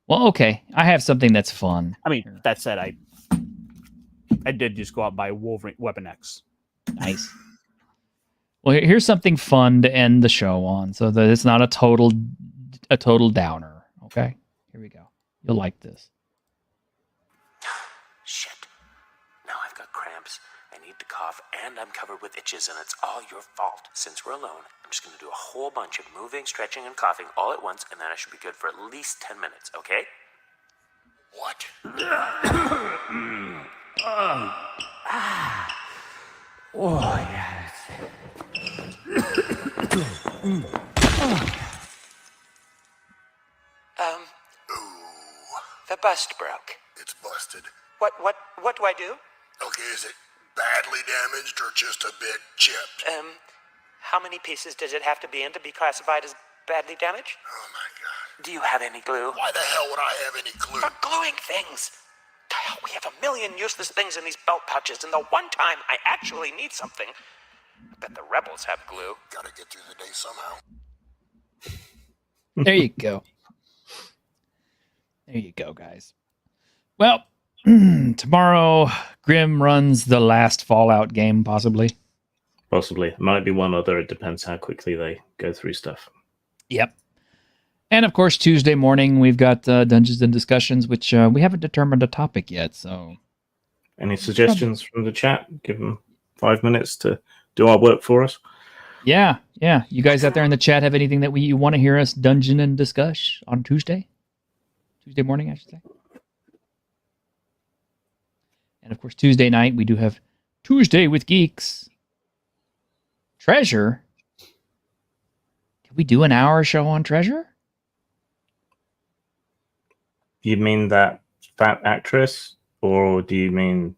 Well, okay. I have something that's fun. I mean, that said, I did just go out and buy Wolverine Weapon X. Nice. Well, here's something fun to end the show on, so that it's not a total downer. Okay, here we go. You'll like this. Shit. Now I've got cramps, I need to cough, and I'm covered with itches, and it's all your fault. Since we're alone, I'm just going to do a whole bunch of moving, stretching, and coughing all at once, and then I should be good for at least 10 minutes, okay? What? Oh, yes. The bust broke. It's busted. What do I do? Okay, is it badly damaged or just a bit chipped? How many pieces does it have to be in to be classified as badly damaged? Oh my god. Do you have any glue? Why the hell would I have any glue? For gluing things! Hell, we have a million useless things in these belt pouches, and the one time I actually need something, I bet the rebels have glue. Gotta get through the day somehow. There you go. There you go, guys. Well, tomorrow, Grim runs the last Fallout game, possibly. Possibly. Might be one other. It depends how quickly they go through stuff. Yep. And of course, Tuesday morning, we've got Dungeons and Discussions, which we haven't determined a topic yet. So, Any suggestions from the chat? Give them 5 minutes to do our work for us. yeah. You guys out there in the chat have anything that you want to hear us dungeon and discuss on Tuesday? Tuesday morning, I should say. And of course, Tuesday night, we do have Tuesday with Geeks. Treasure? Can we do an hour show on Treasure? Do you mean that fat actress? Or do you mean,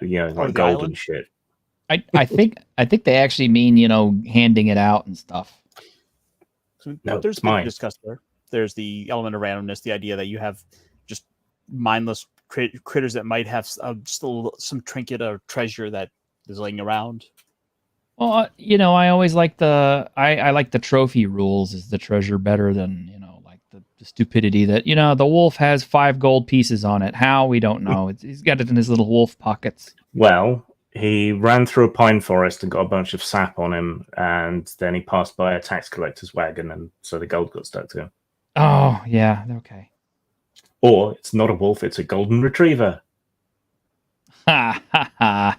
like the golden island? shit? I think they actually mean, handing it out and stuff. So No, there's it's mine. discussed there. There's the element of randomness, the idea that you have just mindless critters that might have still some trinket or treasure that is laying around. Well, I always like I like the trophy rules. Is the treasure better than, like the stupidity that, the wolf has 5 gold pieces on it. How? We don't know. He's got it in his little wolf pockets. Well, he ran through a pine forest and got a bunch of sap on him, and then he passed by a tax collector's wagon, and so the gold got stuck to him. Oh, yeah. Okay. Or it's not a wolf, it's a golden retriever. Ha, ha, ha.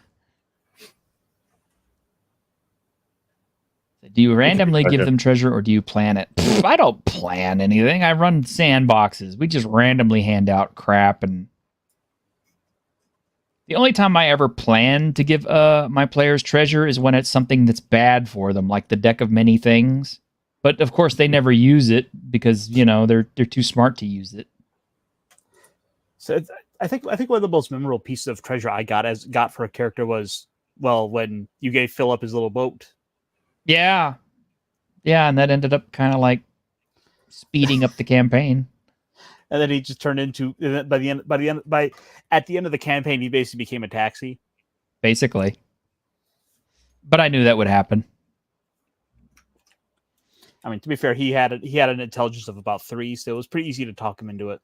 Do you randomly give them treasure or do you plan it? Pfft, I don't plan anything. I run sandboxes. We just randomly hand out crap. And the only time I ever plan to give my players treasure is when it's something that's bad for them, like the deck of many things. But of course, they never use it because, they're too smart to use it. So I think one of the most memorable pieces of treasure I got for a character was, when you gave Philip his little boat. Yeah, and that ended up kind of like speeding up the campaign. And then he just turned into at the end of the campaign, he basically became a taxi. Basically, but I knew that would happen. I mean, to be fair, he had an intelligence of about 3, so it was pretty easy to talk him into it.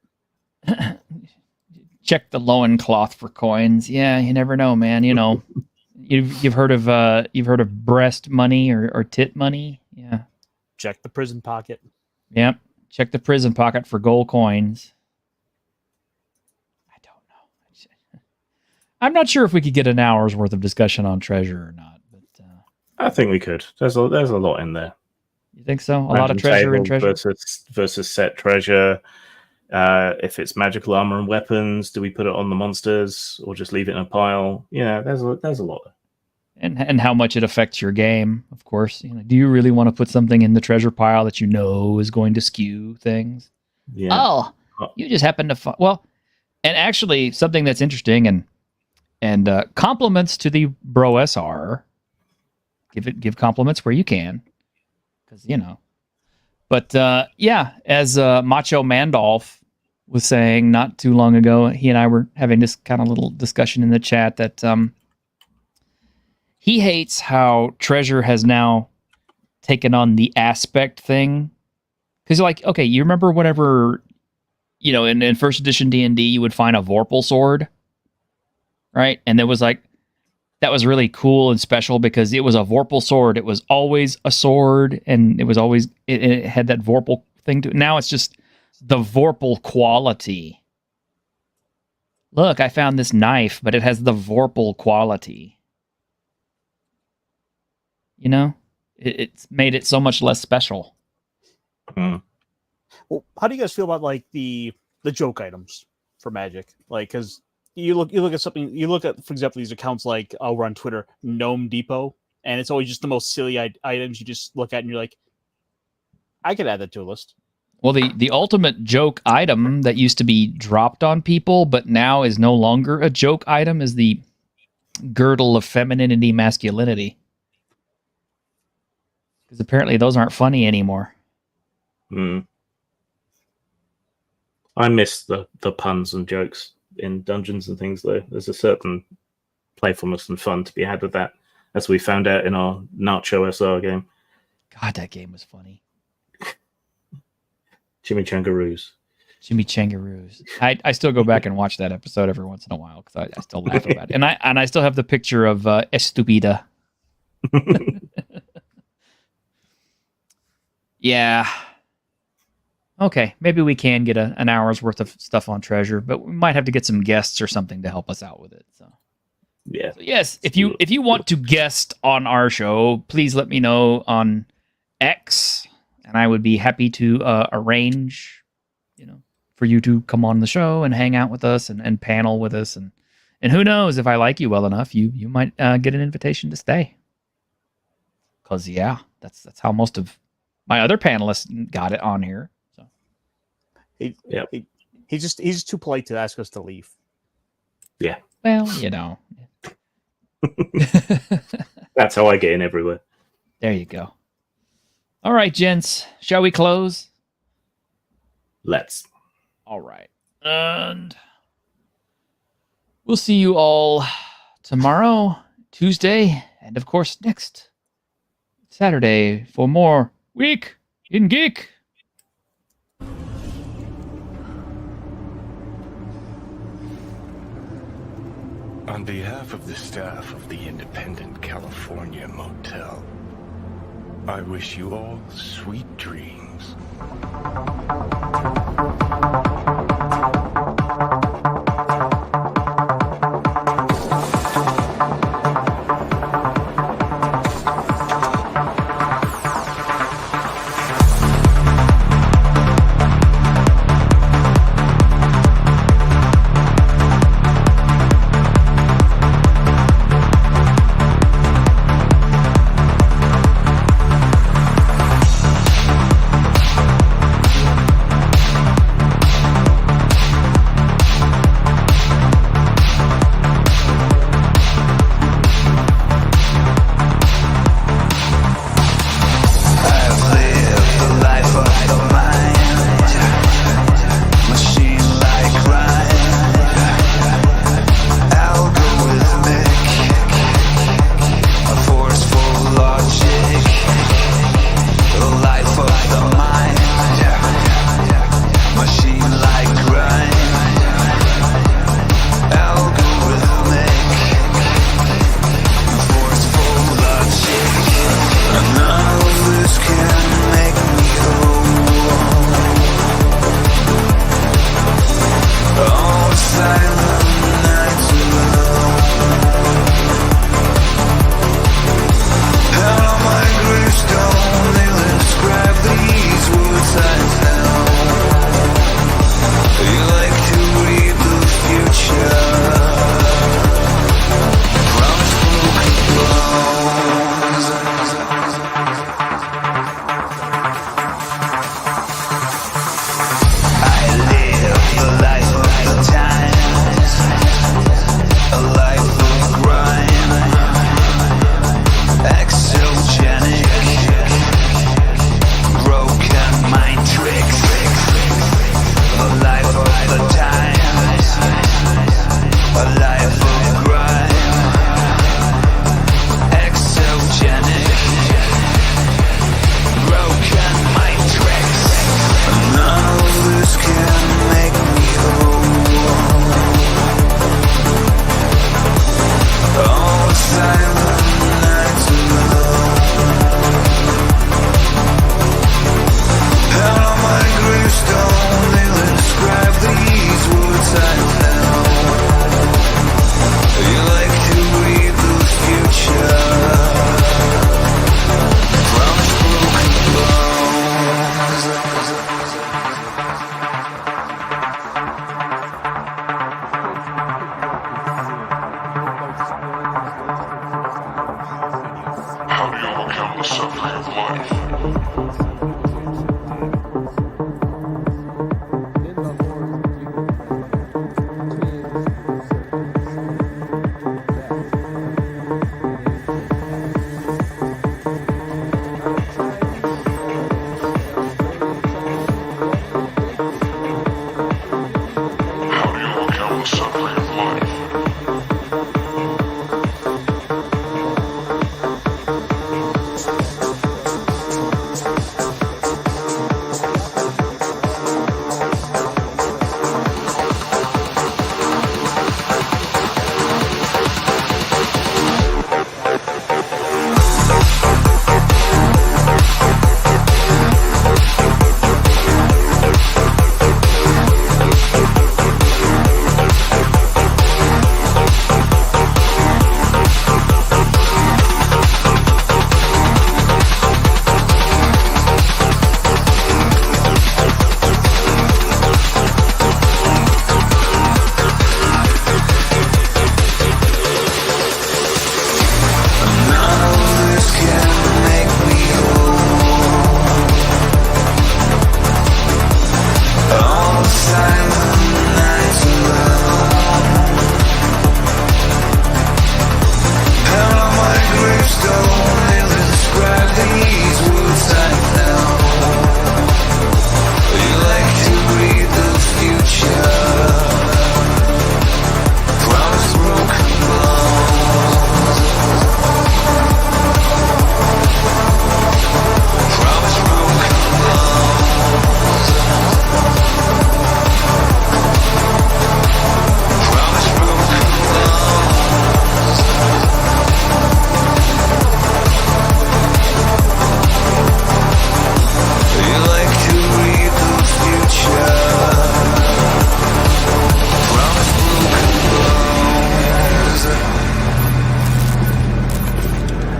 Check the loincloth for coins. Yeah, you never know, man. You've heard of breast money or tit money. Yeah. Check the prison pocket. Yep. Check the prison pocket for gold coins. I don't know. I'm not sure if we could get an hour's worth of discussion on treasure or not. But I think we could. There's a lot in there. You think so? A lot of treasure and treasure versus set treasure. If it's magical armor and weapons, do we put it on the monsters or just leave it in a pile? Yeah, there's a lot. And how much it affects your game, of course. Do you really want to put something in the treasure pile that is going to skew things? Yeah. Oh, you just happen to well, and actually something that's interesting and compliments to the Bro SR. Give compliments where you can, because But as Macho Mandolf was saying not too long ago, he and I were having this kind of little discussion in the chat that he hates how treasure has now taken on the aspect thing. Because okay, you remember whenever, in first edition D&D, you would find a Vorpal sword, right? And there was that was really cool and special because it was a Vorpal sword. It was always a sword, and it was always it had that Vorpal thing to it. Now it's just the Vorpal quality. Look, I found this knife, but it has the Vorpal quality. It's made it so much less special. Mm. Well, how do you guys feel about the joke items for Magic? Because you look at something, for example, these accounts over on Twitter, Gnome Depot, and it's always just the most silly items you just look at and you're like, I could add that to a list. Well, the ultimate joke item that used to be dropped on people, but now is no longer a joke item, is the girdle of femininity, masculinity. Because apparently those aren't funny anymore. I miss the puns and jokes in dungeons and things, though. There's a certain playfulness and fun to be had with that, as we found out in our Nacho SR game. God, that game was funny. Chimichangaroos. I still go back and watch that episode every once in a while because I still laugh about it. And I still have the picture of Estupida. Yeah. Okay, maybe we can get an hour's worth of stuff on Treasure, but we might have to get some guests or something to help us out with it. So yes, if you want to guest on our show, please let me know on X, and I would be happy to arrange, for you to come on the show and hang out with us and panel with us, and who knows, if I like you well enough, you might get an invitation to stay. Because that's how most of my other panelists got it on here. So he's just too polite to ask us to leave. Yeah. Well, That's how I get in everywhere. There you go. All right, gents. Shall we close? Let's. All right. And we'll see you all tomorrow, Tuesday, and of course next Saturday for more Week in Geek. On behalf of the staff of the Independent California Motel, I wish you all sweet dreams.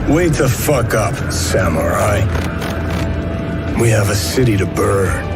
Wait the fuck up, samurai. We have a city to burn.